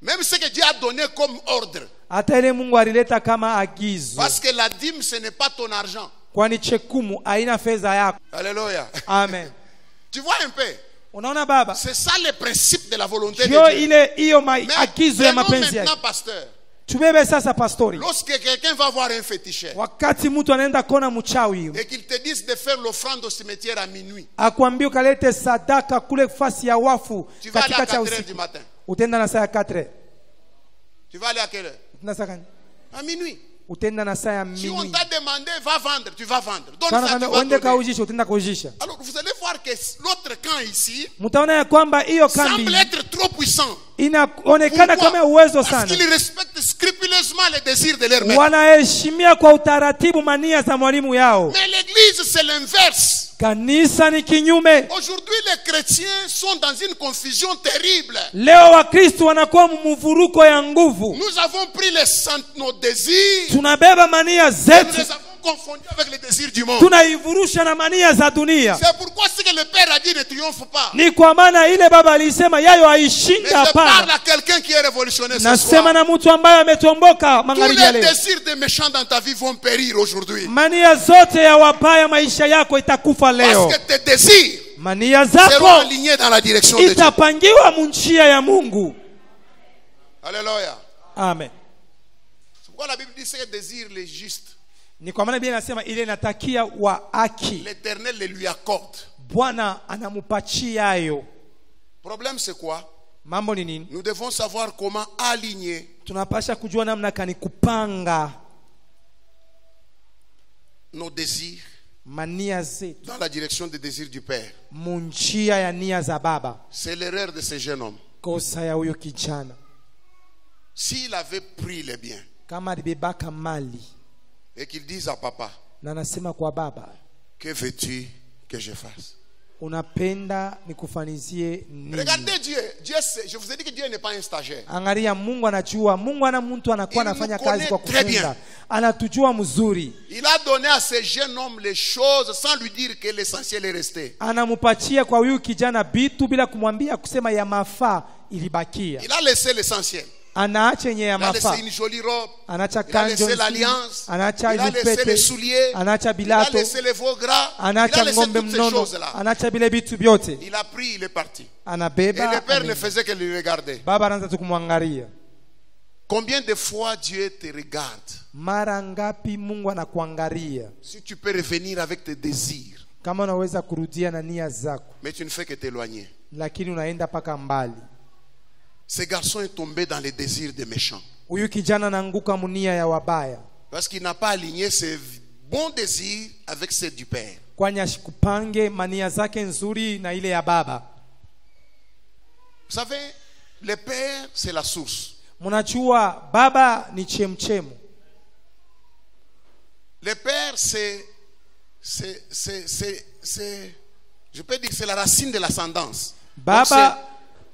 Speaker 1: Même ce que Dieu a donné comme ordre.
Speaker 2: Hata ile Mungu alileta kama agizo.
Speaker 1: Parce que la dîme, ce n'est pas ton argent.
Speaker 2: Kwani chekumu haina fedha yako.
Speaker 1: Alléluia.
Speaker 2: Amen.
Speaker 1: Tu vois un peu?
Speaker 2: Unaona baba?
Speaker 1: C'est ça le principe de la volonté
Speaker 2: Yo
Speaker 1: de Dieu.
Speaker 2: ile hiyo
Speaker 1: Mais
Speaker 2: agizo ya
Speaker 1: prenons
Speaker 2: mapenzi
Speaker 1: maintenant,
Speaker 2: yake.
Speaker 1: pasteur.
Speaker 2: Tubebe sasa pastori.
Speaker 1: Lorsque quelqu'un va voir un féticheur
Speaker 2: Wakati mtu anaenda kona mchawi,
Speaker 1: et qu'il te dise de faire l'offrande au cimetière à minuit,
Speaker 2: akwambia ukalete sadaka kule fasi ya wafu
Speaker 1: tu vas aller à
Speaker 2: katika cha
Speaker 1: 4 heures du
Speaker 2: usiku.
Speaker 1: matin.
Speaker 2: Utenda na saa ya 4.
Speaker 1: Tu vas aller à quelle heure?
Speaker 2: Utenda saa gani?
Speaker 1: À minuit.
Speaker 2: Utenda na saa ya
Speaker 1: Si on
Speaker 2: minuit.
Speaker 1: t'a demandé, va vendre, tu vas vendre. Donne
Speaker 2: Kana
Speaker 1: ça, tu
Speaker 2: kama
Speaker 1: vas
Speaker 2: uende
Speaker 1: donner.
Speaker 2: kaujisha, utenda kaujisha.
Speaker 1: Alors vous allez voir que l'autre camp ici
Speaker 2: Mtaona ya kwamba hiyo kambi
Speaker 1: semble être trop puissant.
Speaker 2: inaonekana
Speaker 1: Pourquoi?
Speaker 2: kama uwezo
Speaker 1: Parce
Speaker 2: sana.
Speaker 1: qu'ils respectent scrupuleusement les désirs de leur maître.
Speaker 2: Wanaheshimia kwa utaratibu mania za mwalimu yao.
Speaker 1: Mais l'église, c'est l'inverse.
Speaker 2: Kanisa ni kinyume.
Speaker 1: Aujourd'hui, les chrétiens sont dans une confusion terrible.
Speaker 2: Leo Wakristo wanakuwa mvuruko ya nguvu.
Speaker 1: Nous avons pris nos désirs,
Speaker 2: Tunabeba mania
Speaker 1: et nous
Speaker 2: zetu,
Speaker 1: les avons confondus avec les désirs du monde.
Speaker 2: tunaivurusha na mania za dunia.
Speaker 1: C'est pourquoi ce que le Père a dit ne triomphe pas.
Speaker 2: Ni kwa maana ile baba alisema yayo
Speaker 1: Mais
Speaker 2: haishinda
Speaker 1: je parle
Speaker 2: hapana.
Speaker 1: à quelqu'un qui est révolutionné ce
Speaker 2: Nasema
Speaker 1: soir.
Speaker 2: na mtu ambaye ametomboka
Speaker 1: Tous
Speaker 2: magharibi ya
Speaker 1: les
Speaker 2: leo.
Speaker 1: désirs des méchants dans ta vie vont périr aujourd'hui.
Speaker 2: Mania zote ya wabaya maisha yako itakufa leo.
Speaker 1: Parce que tes désirs
Speaker 2: Mania
Speaker 1: seront
Speaker 2: zako
Speaker 1: alignés dans la direction de Dieu.
Speaker 2: itapangiwa munjia ya Mungu.
Speaker 1: Alléluia.
Speaker 2: Amen.
Speaker 1: C'est pourquoi la Bible dit ce que désire les justes,
Speaker 2: Ni kwa maana Biblia inasema ile inatakia wa haki
Speaker 1: l'Éternel les lui accorde.
Speaker 2: Bwana anamupatia hayo.
Speaker 1: Problème c'est quoi?
Speaker 2: Mambo ni nini?
Speaker 1: Nous devons savoir comment aligner
Speaker 2: Tunapasha kujua namna kani kupanga
Speaker 1: nos désirs
Speaker 2: mania zetu
Speaker 1: dans la direction des désirs du Père.
Speaker 2: munjia ya nia za baba.
Speaker 1: C'est l'erreur de ce jeune homme.
Speaker 2: Kosa ya huyo kijana,
Speaker 1: S'il avait pris les biens
Speaker 2: kama alibebaka mali
Speaker 1: et qu'il dise à papa,
Speaker 2: na anasema kwa baba,
Speaker 1: que veux-tu que je fasse?
Speaker 2: unapenda nikufanizie nini?
Speaker 1: Regardez Dieu. Je vous ai dit que Dieu n'est pas un stagiaire.
Speaker 2: Angalia, Mungu anajua. Mungu ana mtu anakuwa
Speaker 1: Il
Speaker 2: anafanya
Speaker 1: nous
Speaker 2: kazi kwa
Speaker 1: connaît très bien.
Speaker 2: kufunza. Anatujua mzuri.
Speaker 1: Il a donné à ce jeune homme les choses sans lui dire que l'essentiel est resté.
Speaker 2: Anamupatia kwa huyu kijana bitu bila kumwambia kusema ya mafaa ilibakia.
Speaker 1: Il a laissé l'essentiel.
Speaker 2: Anaacha yenye ya
Speaker 1: Il a laissé
Speaker 2: mafaa.
Speaker 1: une jolie robe.
Speaker 2: Anaacha
Speaker 1: Il a laissé
Speaker 2: kanjo,
Speaker 1: l'alliance.
Speaker 2: anaacha
Speaker 1: Il a laissé les
Speaker 2: vipete,
Speaker 1: souliers.
Speaker 2: anaacha
Speaker 1: Il a
Speaker 2: bilato,
Speaker 1: laissé les veaux gras. Il a
Speaker 2: anaacha
Speaker 1: laissé
Speaker 2: ngombe
Speaker 1: toutes ces
Speaker 2: mnono,
Speaker 1: choses-là.
Speaker 2: anaacha bile bitu vyote.
Speaker 1: Il a pris, il est parti. Et
Speaker 2: Anabeba.
Speaker 1: le père ne
Speaker 2: anaenda.
Speaker 1: faisait que le regarder.
Speaker 2: Baba anaanza tu kumwangalia.
Speaker 1: Combien de fois Dieu te regarde?
Speaker 2: Mara ngapi Mungu anakuangalia?
Speaker 1: Si tu peux revenir avec tes désirs,
Speaker 2: Kama unaweza kurudia na nia zako,
Speaker 1: mais tu ne fais que t'éloigner.
Speaker 2: lakini unaenda paka mbali.
Speaker 1: Ce garçon est tombé dans les désirs des méchants.
Speaker 2: Huyu kijana anaanguka munia ya wabaya.
Speaker 1: Parce qu'il n'a pas aligné ses bons désirs avec ceux du père.
Speaker 2: Kwani ashikupange mania zake nzuri na ile ya baba.
Speaker 1: Vous savez, le père, c'est la source.
Speaker 2: Munajua baba ni chemchemu.
Speaker 1: Le père, je peux dire, c'est la racine de l'ascendance.
Speaker 2: Baba,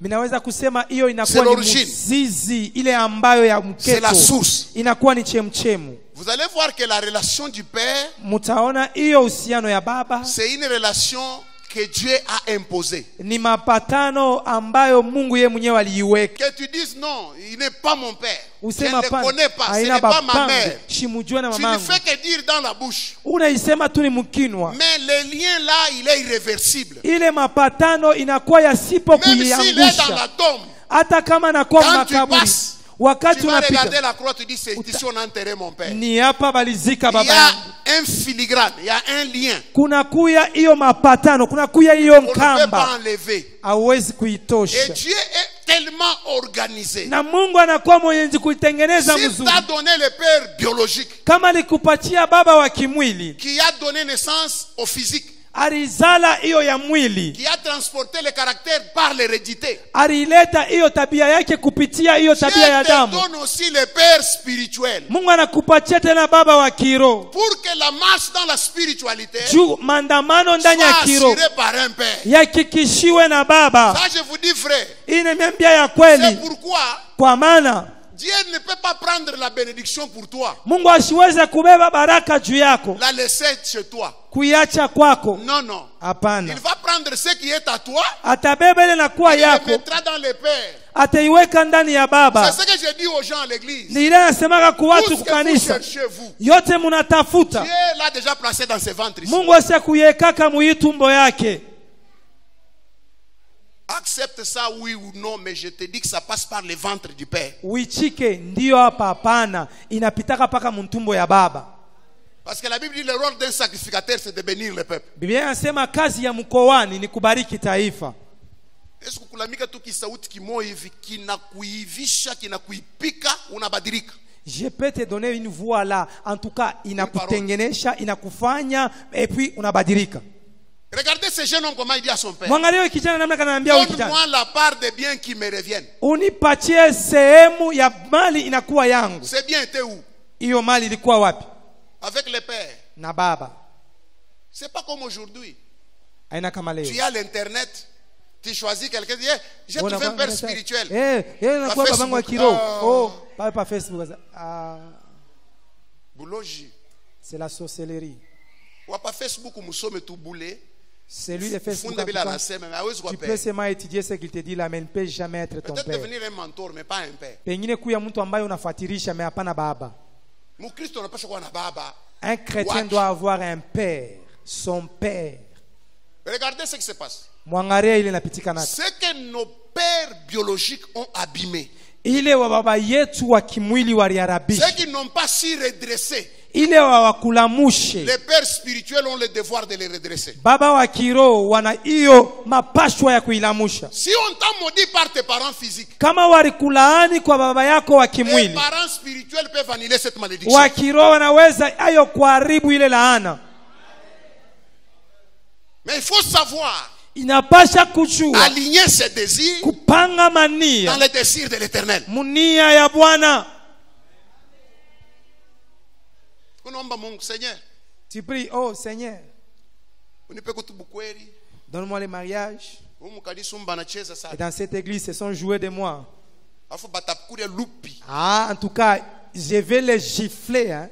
Speaker 2: minaweza kusema hiyo inakuwa ni mzizi ile ambayo ya
Speaker 1: C'est la
Speaker 2: mketo.
Speaker 1: source.
Speaker 2: Inakuwa ni chemchemu.
Speaker 1: Vous allez voir que la relation du père,
Speaker 2: Mutaona hiyo uhusiano ya baba
Speaker 1: c'est une relation que Dieu a imposée.
Speaker 2: ni mapatano ambayo Mungu yeye mwenyewe aliiweka.
Speaker 1: Que tu dises non, il n'est pas mon père. Je
Speaker 2: Usema
Speaker 1: ne le connais pas, ce n'est pas ma mère.
Speaker 2: Shimujue na
Speaker 1: Tu ne
Speaker 2: mamangu.
Speaker 1: fais que dire dans la bouche.
Speaker 2: Unaisema tu ni mkinwa.
Speaker 1: Mais le lien là, il est irréversible.
Speaker 2: Ile mapatano inakuwa yasipo
Speaker 1: Même s'il est dans
Speaker 2: kuiangusha.
Speaker 1: la tombe,
Speaker 2: Hata kama nakuwa
Speaker 1: quand tu
Speaker 2: makaburi.
Speaker 1: passes,
Speaker 2: Wakati
Speaker 1: tu vas regarder
Speaker 2: unapita
Speaker 1: la croix, tu dis c'est ici on a enterré mon père.
Speaker 2: ni hapa balizika
Speaker 1: Il y
Speaker 2: baba
Speaker 1: a
Speaker 2: yangu.
Speaker 1: un filigrane, il y a un lien.
Speaker 2: Kuna kuya hiyo mapatano, kuna kuya hiyo
Speaker 1: On ne peut pas
Speaker 2: nkamba.
Speaker 1: enlever.
Speaker 2: Hauwezi
Speaker 1: Et
Speaker 2: kuitosha.
Speaker 1: Dieu est tellement organisé.
Speaker 2: Na Mungu anakuwa mwenye kuitengeneza
Speaker 1: S'il
Speaker 2: mzuri.
Speaker 1: t'a donné le père biologique
Speaker 2: Kama alikupatia baba wa kimwili,
Speaker 1: qui a donné naissance au physique,
Speaker 2: alizala hiyo ya mwili,
Speaker 1: qui a transporté le caractère par l'hérédité,
Speaker 2: alileta hiyo tabia yake kupitia hiyo
Speaker 1: Dieu
Speaker 2: tabia ya
Speaker 1: te
Speaker 2: damu.
Speaker 1: donne aussi le père spirituel.
Speaker 2: Mungu anakupatia tena baba wa kiroho.
Speaker 1: Pour que la marche dans la spiritualité
Speaker 2: Juu maandamano ndani ya
Speaker 1: soit
Speaker 2: kiroho
Speaker 1: assurée par un père.
Speaker 2: yakikishiwe na baba.
Speaker 1: Ça, je vous dis, frère,
Speaker 2: Hii ni miambia ya
Speaker 1: c'est
Speaker 2: kweli,
Speaker 1: pourquoi
Speaker 2: kwa maana
Speaker 1: Dieu ne peut pas prendre la bénédiction pour toi,
Speaker 2: Mungu asiweze kubeba baraka juu yako
Speaker 1: la laisser chez toi.
Speaker 2: kuiacha kwako.
Speaker 1: Non, non.
Speaker 2: Hapana,
Speaker 1: Il va prendre ce qui est à toi,
Speaker 2: atabeba ile na kuwa
Speaker 1: il le
Speaker 2: yako,
Speaker 1: mettra dans le père.
Speaker 2: ataiweka ndani ya baba.
Speaker 1: C'est ce que je dis aux gens à l'église.
Speaker 2: Ni ile nasemaka kwa
Speaker 1: Tout
Speaker 2: watu
Speaker 1: ce que vous
Speaker 2: kukanisa,
Speaker 1: cherchez, vous,
Speaker 2: yote munatafuta,
Speaker 1: Dieu l'a déjà placé dans ses ventres ici.
Speaker 2: Mungu asiyekuyekaka muitumbo yake.
Speaker 1: Accepte ça, oui ou non, mais je te dis que ça passe par le ventre du Père.
Speaker 2: Uichike ndio hapa, hapana, inapitaka paka mtumbo ya baba.
Speaker 1: Parce que la Bible dit le rôle d'un sacrificateur, c'est de bénir le peuple.
Speaker 2: Biblia inasema kazi ya mkoani ni kubariki taifa.
Speaker 1: Est-ce que kulamika tu kisauti kimo hivi kinakuivisha kinakuipika unabadilika?
Speaker 2: Je peux te donner une voix là, en tout cas inakutengenesha, inakufanya et puis unabadilika.
Speaker 1: Regardez ce jeune homme comment il dit à son père.
Speaker 2: Mwangalie kijana namna kanaambia huyu kijana,
Speaker 1: Donne-moi la part des biens qui me reviennent.
Speaker 2: unipatie sehemu ya mali inakuwa yangu.
Speaker 1: C'est bien, t'es où?
Speaker 2: Hiyo mali ilikuwa wapi?
Speaker 1: Avec le père.
Speaker 2: Na baba.
Speaker 1: C'est pas comme aujourd'hui.
Speaker 2: Haina kama leo.
Speaker 1: Tu as l'internet, tu choisis quelqu'un, tu dis, j'ai trouvé un père spirituel.
Speaker 2: Inakuwa babangu wa kiroho. Pa Facebook.
Speaker 1: Boulogi.
Speaker 2: C'est la sorcellerie.
Speaker 1: Wapa Facebook musome tu boulé.
Speaker 2: C'est lui de Facebook.
Speaker 1: Tu
Speaker 2: peux seulement étudier ce qu'il te dit là, mais il ne peut jamais être ton père.
Speaker 1: Peut-être devenir un mentor, mais pas un père.
Speaker 2: Pengine kuya mtu ambaye unafuatilisha mais hapana baba. Un chrétien doit avoir un père, son père.
Speaker 1: Regardez ce qui se passe.
Speaker 2: Mwangalia ile napitika nako.
Speaker 1: Ce que nos pères biologiques ont abîmé.
Speaker 2: Ile wa baba yetu wa kimwili waliharabisha.
Speaker 1: Ceux qui n'ont pas su redresser.
Speaker 2: Ile wakulamushe.
Speaker 1: Les pères spirituels ont le devoir de les redresser.
Speaker 2: Baba wa kiroho wana hiyo mapashwa ya kuilamusha.
Speaker 1: Si on t'a maudit par tes parents physiques,
Speaker 2: kama walikulaani kwa baba yako wa kimwili,
Speaker 1: les parents spirituels peuvent annuler cette malédiction.
Speaker 2: Wa kiroho wanaweza ayo kuharibu ile laana.
Speaker 1: Mais il faut savoir
Speaker 2: inapasha kujua
Speaker 1: aligner ses désirs
Speaker 2: kupanga mania
Speaker 1: dans les désirs de l'Éternel.
Speaker 2: Munia ya Bwana.
Speaker 1: Unaomba Mungu, Seigneur,
Speaker 2: tu pries, oh Seigneur,
Speaker 1: unipe kutubu kweli,
Speaker 2: Donne-moi les mariages. Et dans cette église, ce sont joués de moi. Ah, en tout cas, je vais les gifler. Hein.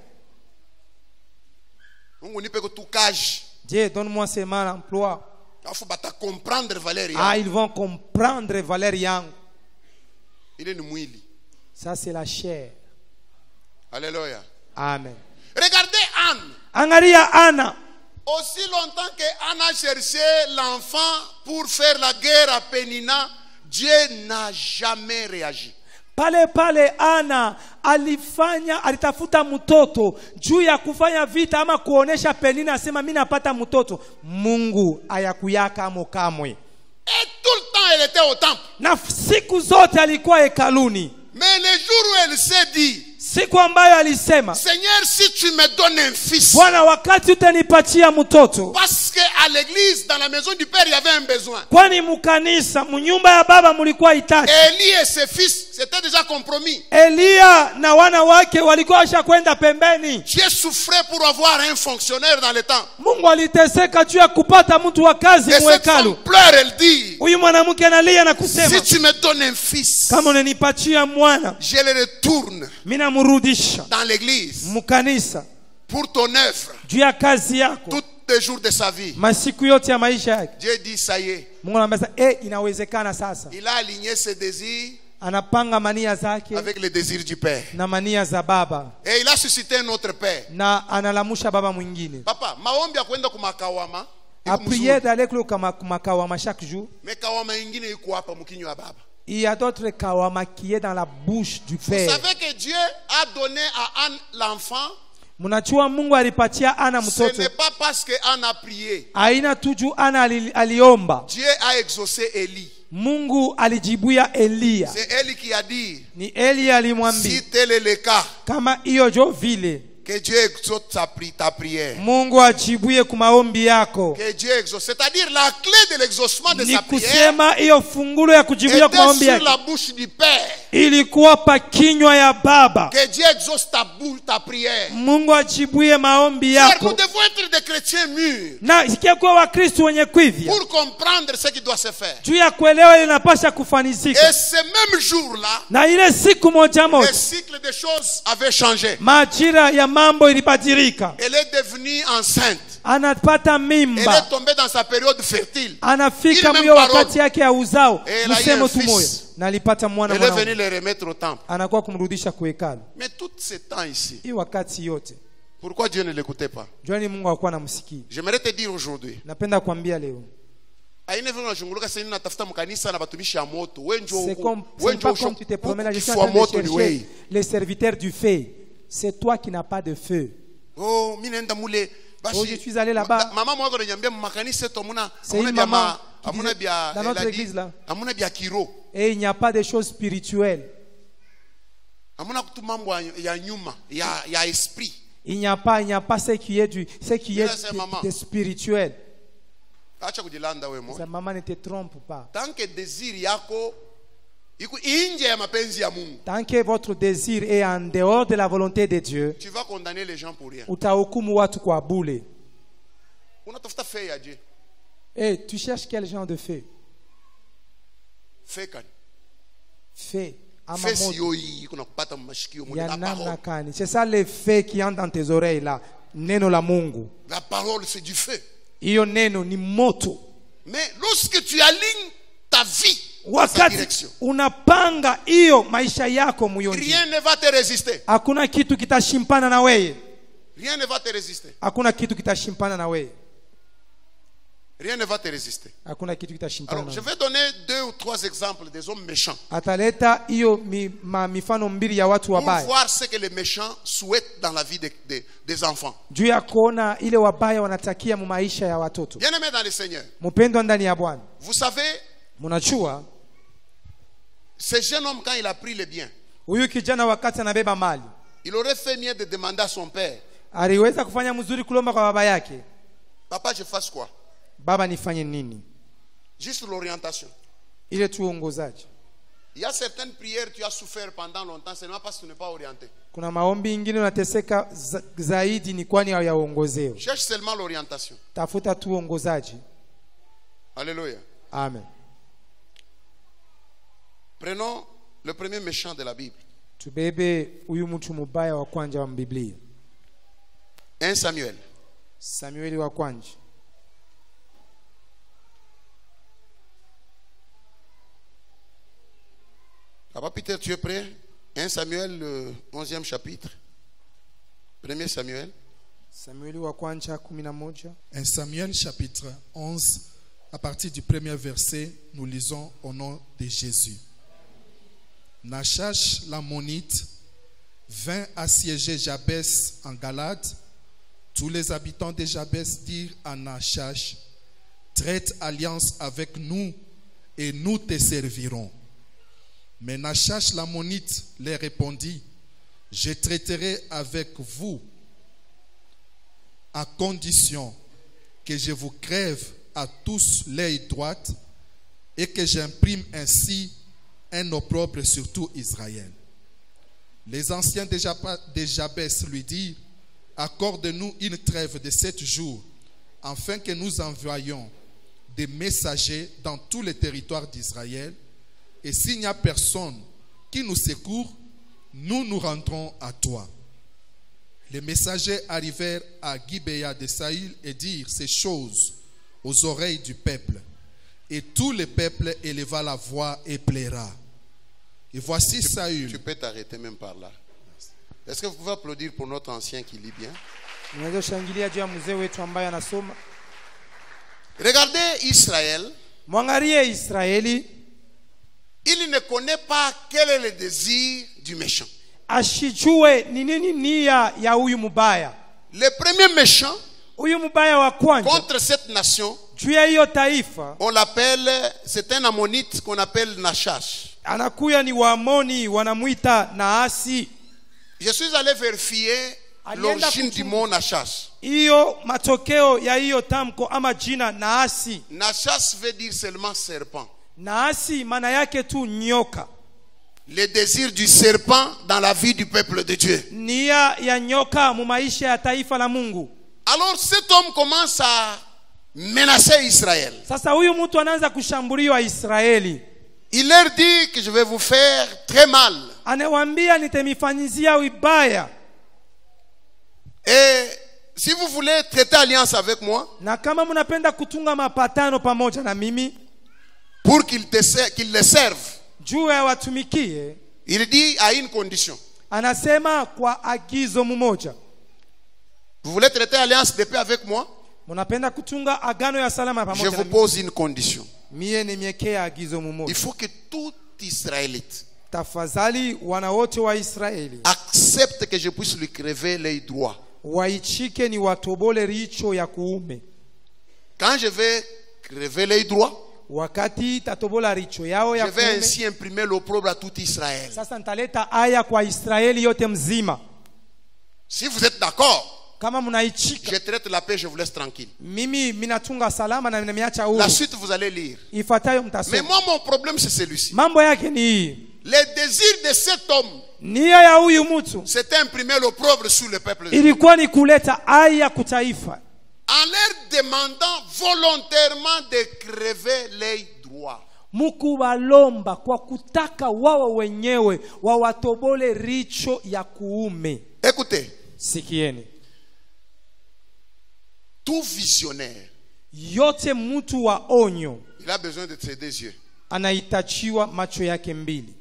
Speaker 2: Dieu, donne-moi seulement l'emploi. Ah, ils vont comprendre Valérian. Ça, c'est la chair.
Speaker 1: Alléluia.
Speaker 2: Amen.
Speaker 1: Regardez Anne.
Speaker 2: Angalia Anna.
Speaker 1: Aussi longtemps que Anna cherchait l'enfant pour faire la guerre à Pénina, Dieu n'a jamais réagi.
Speaker 2: Pale Ana alitafuta mtoto juu ya kufanya vita ama kuonesha Penina asema mimi napata mtoto. Mungu hayakuyaka kamwe.
Speaker 1: Et tout le temps elle était au temple.
Speaker 2: Na siku zote alikuwa hekaluni.
Speaker 1: Mais le jour où elle s'est dit,
Speaker 2: siku ambayo alisema,
Speaker 1: Seigneur, si tu me donnes un fils,
Speaker 2: Bwana wakati utanipatia mtoto,
Speaker 1: parce que à l'église, dans la maison du Père, il y avait un besoin.
Speaker 2: Kwani mkanisa mnyumba ya baba mlikuwa hitaji.
Speaker 1: Élie et ses fils, c'était déjà compromis.
Speaker 2: Elia na wana wake walikuwa washakwenda pembeni.
Speaker 1: Dieu souffrait pour avoir un fonctionnaire dans le temps.
Speaker 2: Mungu aliteseka juu ya kupata mtu wa kazi mwekalu.
Speaker 1: Cette pleure, elle dit,
Speaker 2: huyu mwanamke analia na kusema,
Speaker 1: si tu me donnes un fils,
Speaker 2: kama unanipatia mwana,
Speaker 1: je le retourne
Speaker 2: dans
Speaker 1: l'église
Speaker 2: mkanisa
Speaker 1: pour ton œuvre
Speaker 2: juu ya kazi yako
Speaker 1: tous les jours de sa vie.
Speaker 2: Masiku yote ya maisha yake.
Speaker 1: Dieu dit ça y est.
Speaker 2: Mungu anamwambia inawezekana sasa.
Speaker 1: Il a aligné ses désirs
Speaker 2: anapanga mania zake
Speaker 1: avec les désirs du père.
Speaker 2: Na mania za baba.
Speaker 1: Et il a suscité un autre père.
Speaker 2: Na analamusha baba mwingine.
Speaker 1: Papa, maombi ya kwenda kumakawama.
Speaker 2: A prier d'aller kumakawama chaque jour.
Speaker 1: Mais kawama ingine iko hapa mkinyo ya baba.
Speaker 2: Il y a d'autres kawama qui est dans la bouche du père.
Speaker 1: Vous savez que Dieu a donné à Anne l'enfant.
Speaker 2: Munachua Mungu alipatia Ana mtoto.
Speaker 1: Ce n'est pas parce que Anne a prié.
Speaker 2: Aina tuju Ana aliomba.
Speaker 1: Dieu a exaucé Élie.
Speaker 2: Mungu alijibuya Elia.
Speaker 1: C'est Élie qui a dit.
Speaker 2: Ni Eli alimwambia.
Speaker 1: Si tel est le cas.
Speaker 2: Kama hiyo jo vile.
Speaker 1: Que Dieu exauce ta prière.
Speaker 2: Mungu ajibuye kumaombi yako.
Speaker 1: Que Dieu exauce. C'est-à-dire la clé de l'exaucement de sa prière.
Speaker 2: Nikusema hiyo fungulo ya kujibuya kumaombi yako.
Speaker 1: Sur la bouche du Père.
Speaker 2: Ilikuwa pa kinywa ya baba.
Speaker 1: Que Dieu exauce ta prière.
Speaker 2: Mungu ajibuye maombi yako.
Speaker 1: Nous devons être des chrétiens mûrs.
Speaker 2: Na sikia kwa Wakristo wenye kuivya.
Speaker 1: Pour comprendre ce qui doit se faire.
Speaker 2: Juu ya kuelewa inapaswa kufanizika.
Speaker 1: Et ce même jour-là.
Speaker 2: Na ile siku moja moja.
Speaker 1: Le cycle des choses avait changé.
Speaker 2: Majira ya mambo ilibadilika.
Speaker 1: Elle est devenue enceinte.
Speaker 2: Anapata mimba.
Speaker 1: Elle est tombée dans sa période fertile.
Speaker 2: Anafika myo wakati yake ya uzao. Msemo tu moyo. Na alipata mwana
Speaker 1: mwana. Elle est venue le remettre au temple.
Speaker 2: Anakuwa kumrudisha kwa hekalu.
Speaker 1: Mais tout ce temps ici.
Speaker 2: Hii wakati yote.
Speaker 1: Pourquoi Dieu ne l'écoutait pas?
Speaker 2: Jwani Mungu hakuwa anamsikia.
Speaker 1: J'aimerais te dire aujourd'hui.
Speaker 2: Napenda kuambia leo.
Speaker 1: Aina vile unachungulia sasa natafuta mkanisa na batumishi ya moto. Wewe
Speaker 2: njoo comme tu te promènes, je suis en train de chercher les serviteurs du feu. C'est toi qui n'as pas de feu.
Speaker 1: Oh, mimi naenda mule.
Speaker 2: Oh, je suis allé là-bas.
Speaker 1: Maman mwangu ananiambia makanisa yetu hamuna
Speaker 2: dans notre église là.
Speaker 1: Hamuna bia kiro.
Speaker 2: Et il n'y a pas de choses spirituelles.
Speaker 1: Hamuna kutu mambo ya nyuma, ya esprit.
Speaker 2: Il n'y a pas ce qui est de spirituel.
Speaker 1: Acha kujilanda wewe
Speaker 2: Sa maman ne te trompe pas.
Speaker 1: Tant que désir yako iko nje ya mapenzi ya Mungu.
Speaker 2: Tant que votre désir est en dehors de la volonté de Dieu,
Speaker 1: tu vas condamner les gens pour rien.
Speaker 2: Utahukumu watu kwa bure.
Speaker 1: Unatafuta feu ya Dieu.
Speaker 2: Eh, tu cherches quel genre de feu?
Speaker 1: Feu kan.
Speaker 2: Feu. C'est ça le feu qui entre dans tes oreilles là. Neno la Mungu.
Speaker 1: La parole c'est du feu.
Speaker 2: Iyo neno ni moto.
Speaker 1: Mais lorsque tu alignes ta vie
Speaker 2: wakati unapanga hiyo maisha yako moyoni,
Speaker 1: rien ne va te résister.
Speaker 2: Hakuna kitu kitashimpana na wewe.
Speaker 1: Rien ne va te résister.
Speaker 2: Hakuna kitu kitashimpana na wewe.
Speaker 1: Rien ne va te résister.
Speaker 2: Hakuna kitu kitashimpana.
Speaker 1: Alors, je vais donner 2 ou 3 exemples des hommes méchants.
Speaker 2: Ataleta hiyo mifano mbili ya watu wabaya.
Speaker 1: Pour voir ce que les méchants souhaitent dans la vie des enfants.
Speaker 2: Juu ya kuona ile wabaya wanatakia mu maisha ya watoto.
Speaker 1: Bien-aimés dans le Seigneur.
Speaker 2: Mpendwa ndani ya Bwana.
Speaker 1: Vous savez,
Speaker 2: mnachua
Speaker 1: ce jeune homme quand il a pris le bien,
Speaker 2: huyu kijana wakati anabeba mali,
Speaker 1: il aurait fait mieux de demander à son père.
Speaker 2: Aliweza kufanya mzuri kulomba kwa baba yake.
Speaker 1: Papa, je fasse quoi?
Speaker 2: Baba nifanye nini?
Speaker 1: Juste l'orientation.
Speaker 2: Ile tu uongozaji.
Speaker 1: Il y a certaines prières tu as souffert pendant longtemps seulement parce que tu n'es pas orienté.
Speaker 2: Kuna maombi ingine unateseka zaidi ni kwani hauyaongozewa.
Speaker 1: Cherche seulement l'orientation.
Speaker 2: Tafuta tu uongozaji.
Speaker 1: Alléluia.
Speaker 2: Amen.
Speaker 1: Prenons le premier méchant de la Bible.
Speaker 2: Tubebe huyu mtu mubaya wa kwanza wa Biblia.
Speaker 1: 1 Samuel.
Speaker 2: Samueli wa kwanza.
Speaker 1: Papa Peter, tu es prêt? 1 Samuel, le 11e chapitre. 1 Samuel.
Speaker 2: Samueli wa kwanza 11.
Speaker 3: 1 Samuel chapitre 11, à partir du premier verset, nous lisons au nom de Jésus. Nachash l'ammonite vint assiéger Jabès en Galade. Tous les habitants de Jabès dirent à Nachash, traite alliance avec nous et nous te servirons. Mais Nachash l'ammonite leur répondit, je traiterai avec vous à condition que je vous crève à tous l'œil droite et que j'imprime ainsi un opprobre sur tout Israël. Les anciens de Jabès lui dirent, accorde-nous une trêve de 7 jours, afin que nous envoyions des messagers dans tous les territoires d'Israël, et s'il n'y a personne qui nous secourt, nous nous rendrons à toi. Les messagers arrivèrent à Gibéa de Saïl et dirent ces choses aux oreilles du peuple. Et tout le peuple éleva la voix et plaira. Et voici Saül.
Speaker 1: Tu peux t'arrêter même par là. Est-ce que vous pouvez applaudir pour notre ancien qui lit bien? Regardez Israël.
Speaker 2: Mwangalie Israeli.
Speaker 1: Il ne connaît pas quel est le désir du méchant.
Speaker 2: Ashijue ni nini nia ya huyu mubaya.
Speaker 1: Le premier méchant
Speaker 2: huyu mubaya wa kwanza
Speaker 1: contre cette nation,
Speaker 2: juu ya hiyo taifa,
Speaker 1: on l'appelle, c'est un ammonite qu'on appelle Nachash.
Speaker 2: Anakuya ni Waamoni wanamuita Naasi.
Speaker 1: Je suis allé vérifier l'origine du mot Nachash.
Speaker 2: Hiyo matokeo ya hiyo tamko ama jina Naasi.
Speaker 1: Nachash veut dire seulement serpent.
Speaker 2: Naasi maana yake tu nyoka.
Speaker 1: Le désir du serpent dans la vie du peuple de Dieu.
Speaker 2: Nia ya nyoka mu maisha ya taifa la Mungu.
Speaker 1: Alors cet homme commence à menacer Israël.
Speaker 2: Sasa huyu mtu anaanza kushambuliwa Israeli.
Speaker 1: Il leur dit que je vais vous faire très mal.
Speaker 2: Anawaambia nitemifanyizia vibaya.
Speaker 1: Et si vous voulez traiter alliance avec moi,
Speaker 2: na kama mnapenda kutunga mapatano pamoja na mimi,
Speaker 1: pour qu'il les serve,
Speaker 2: juu ya watumikie,
Speaker 1: il dit à une condition.
Speaker 2: Anasema kwa agizo mmoja.
Speaker 1: Vous voulez traiter alliance de paix avec moi?
Speaker 2: Mnapenda kutunga agano ya salama pamoja
Speaker 1: na mimi? Je vous pose une condition.
Speaker 2: Mie nimekea agizo mmoja.
Speaker 1: Il faut que tout Israélite,
Speaker 2: tafadhali wana wote wa Israeli,
Speaker 1: accepte que je puisse lui crever l'œil droit.
Speaker 2: Waichike ni watobole richo ya kuume.
Speaker 1: Quand je vais crever l'œil droit,
Speaker 2: wakati tatobola richo yao ya
Speaker 1: je vais ainsi imprimer l'opprobre à tout Israël.
Speaker 2: Sasa nitaleta aya kwa Israeli yote mzima.
Speaker 1: Si vous êtes d'accord,
Speaker 2: kama mnaichika,
Speaker 1: je traite la paix, je vous laisse tranquille.
Speaker 2: Mimi minatunga salama na ninamiacha huru.
Speaker 1: La suite vous allez lire.
Speaker 2: Ifuatayo mtasoma.
Speaker 1: Mais moi mon problème c'est celui-ci.
Speaker 2: Mambo yake ni hii.
Speaker 1: Le désir de cet homme,
Speaker 2: nia ya huyu mtu,
Speaker 1: c'était imprimer l'opprobre sur le peuple.
Speaker 2: Ilikuwa ni kuleta aya kutaifa.
Speaker 1: En leur demandant volontairement de crever l'œil droit.
Speaker 2: Mukubalomba kwa kutaka wao wenyewe wawatobole richo ya kuume.
Speaker 1: Écoutez.
Speaker 2: Sikieni.
Speaker 1: Tout visionnaire,
Speaker 2: yote mtu wa onyo,
Speaker 1: il a besoin de ses deux yeux.
Speaker 2: Anahitajiwa macho yake mbili.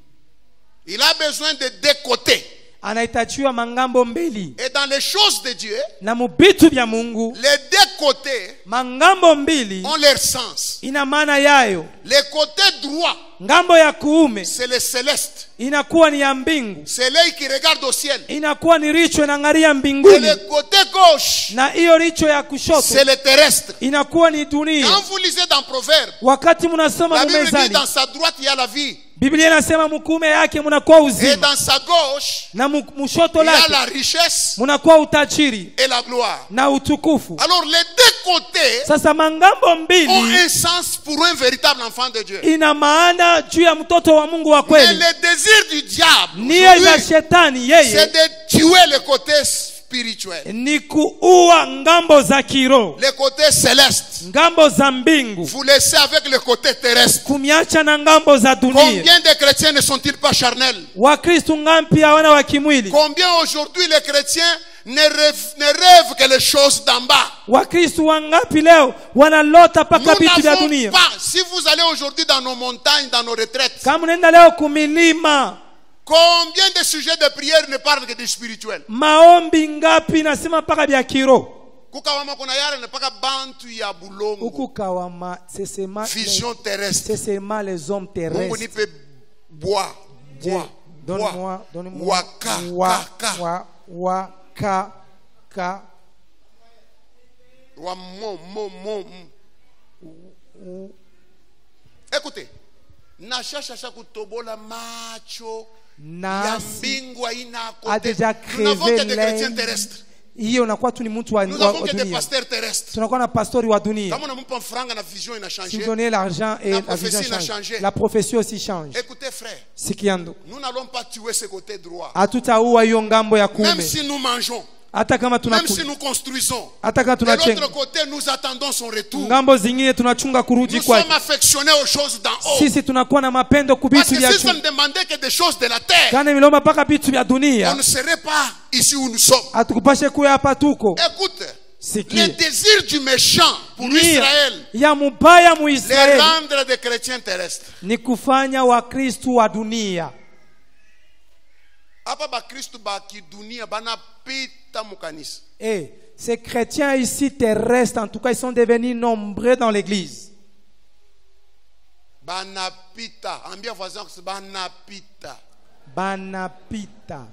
Speaker 1: Il a besoin de deux côtés.
Speaker 2: Anahitajiwa mangambo mbili.
Speaker 1: Et dans les choses de Dieu,
Speaker 2: na mubitu vya Mungu,
Speaker 1: les deux côtés,
Speaker 2: mangambo mbili,
Speaker 1: ont leur sens.
Speaker 2: Ina maana yayo.
Speaker 1: Le côté droit,
Speaker 2: ngambo ya kuume,
Speaker 1: c'est le céleste.
Speaker 2: Inakuwa ni ya mbingu.
Speaker 1: C'est l'œil qui regarde au ciel.
Speaker 2: Inakuwa ni richo inaangalia mbinguni.
Speaker 1: Et le côté gauche,
Speaker 2: na hiyo richo ya kushoto,
Speaker 1: c'est le terrestre.
Speaker 2: Inakuwa ni dunia.
Speaker 1: Quand vous lisez dans Proverbes,
Speaker 2: wakati mnasoma
Speaker 1: la Bible
Speaker 2: Mezali,
Speaker 1: dit dans sa droite il y a la vie.
Speaker 2: Biblia inasema mkume yake mnakuwa uzima.
Speaker 1: Et dans sa gauche,
Speaker 2: na mshoto
Speaker 1: lake, il y a la richesse,
Speaker 2: mnakuwa utajiri
Speaker 1: et la gloire.
Speaker 2: na utukufu.
Speaker 1: Alors les deux côtés,
Speaker 2: sasa mangambo mbili,
Speaker 1: ont un sens pour un véritable enfant de Dieu.
Speaker 2: Ina maana juu ya mtoto wa Mungu wa kweli.
Speaker 1: Mais le désir du diable,
Speaker 2: nia za shetani yeye,
Speaker 1: c'est de tuer le côté spirituel.
Speaker 2: ni kuua ngambo za kiroho,
Speaker 1: Le côté céleste.
Speaker 2: ngambo za mbingu,
Speaker 1: Vous laissez avec le côté terrestre.
Speaker 2: kumiacha na ngambo za dunia.
Speaker 1: Combien de chrétiens ne sont-ils pas charnels?
Speaker 2: Wakristo ngapi hawana wa kimwili?
Speaker 1: Combien aujourd'hui les chrétiens ne rêvent que les choses d'en bas?
Speaker 2: Wakristo wangapi leo wanalota
Speaker 1: Nous
Speaker 2: paka vitu vya
Speaker 1: n'avons
Speaker 2: dunia?
Speaker 1: pas. Si vous allez aujourd'hui dans nos montagnes, dans nos retraites,
Speaker 2: Kama unaenda leo kumilima,
Speaker 1: combien de sujets de prière ne parlent que du spirituel?
Speaker 2: maombi ngapi nasema paka vya kiroho?
Speaker 1: Kukawama kuna yale ne paka bantu ya bulongo.
Speaker 2: Huku kawama c'est
Speaker 1: Vision terrestre.
Speaker 2: seulement les hommes
Speaker 1: Mungu
Speaker 2: terrestres.
Speaker 1: nipe bois.
Speaker 2: Donne-moi
Speaker 1: Waka.
Speaker 2: ka
Speaker 1: Écoutez, nashasha kutobola macho
Speaker 2: Na-
Speaker 1: ya mbingu haina
Speaker 2: a
Speaker 1: kote.
Speaker 2: déjà
Speaker 1: Nous n'avons que
Speaker 2: crevé
Speaker 1: des chrétiens
Speaker 2: l'œil.
Speaker 1: terrestres.
Speaker 2: Hiyo unakuwa tu ni mtu wa
Speaker 1: Nous n'avons
Speaker 2: wa
Speaker 1: que des
Speaker 2: dunia.
Speaker 1: pasteurs terrestres.
Speaker 2: Tunakuwa na pastori wa dunia.
Speaker 1: Kama unampa franga na vision
Speaker 2: Si
Speaker 1: inachangé.
Speaker 2: vous donnez l'argent et
Speaker 1: La
Speaker 2: la
Speaker 1: prophétie
Speaker 2: vision
Speaker 1: n'a
Speaker 2: change.
Speaker 1: changé.
Speaker 2: La prophétie aussi change.
Speaker 1: Écoutez frère,
Speaker 2: Sikiando.
Speaker 1: nous n'allons pas tuer ce côté droit.
Speaker 2: Hatutaua hiyo ngambo ya
Speaker 1: Même
Speaker 2: kuume.
Speaker 1: si nous mangeons,
Speaker 2: Hata kama
Speaker 1: même si
Speaker 2: tunakula.
Speaker 1: nous construisons.
Speaker 2: Hata kama
Speaker 1: De l'autre
Speaker 2: tunachenga.
Speaker 1: côté, nous attendons son retour.
Speaker 2: Ngambo zingine tunachunga kurudi
Speaker 1: Nous sommes
Speaker 2: kwake.
Speaker 1: affectionnés aux choses d'en haut.
Speaker 2: Sisi tunakuwa na mapendo
Speaker 1: Parce
Speaker 2: kubitu
Speaker 1: que
Speaker 2: vya
Speaker 1: si ça
Speaker 2: juu.
Speaker 1: ne demandait que des choses de la terre,
Speaker 2: Kana miloma paka vitu vya
Speaker 1: on
Speaker 2: dunia.
Speaker 1: ne serait pas ici où nous sommes.
Speaker 2: Hatukupashe kuwa hapa tuko.
Speaker 1: Écoute,
Speaker 2: Sikia.
Speaker 1: les désirs du méchant pour
Speaker 2: Nia
Speaker 1: Israël,
Speaker 2: ya mubaya mu
Speaker 1: les
Speaker 2: Israeli
Speaker 1: rendre des chrétiens terrestres.
Speaker 2: ni kufanya wakristu wa dunia.
Speaker 1: Apa ba Kristo ba kidunia banapita mukanisa.
Speaker 2: Ces chrétiens ici terrestres, en tout cas, ils sont devenus nombreux dans l'église.
Speaker 1: Banapita, ambia voisin que banapita.
Speaker 2: Banapita.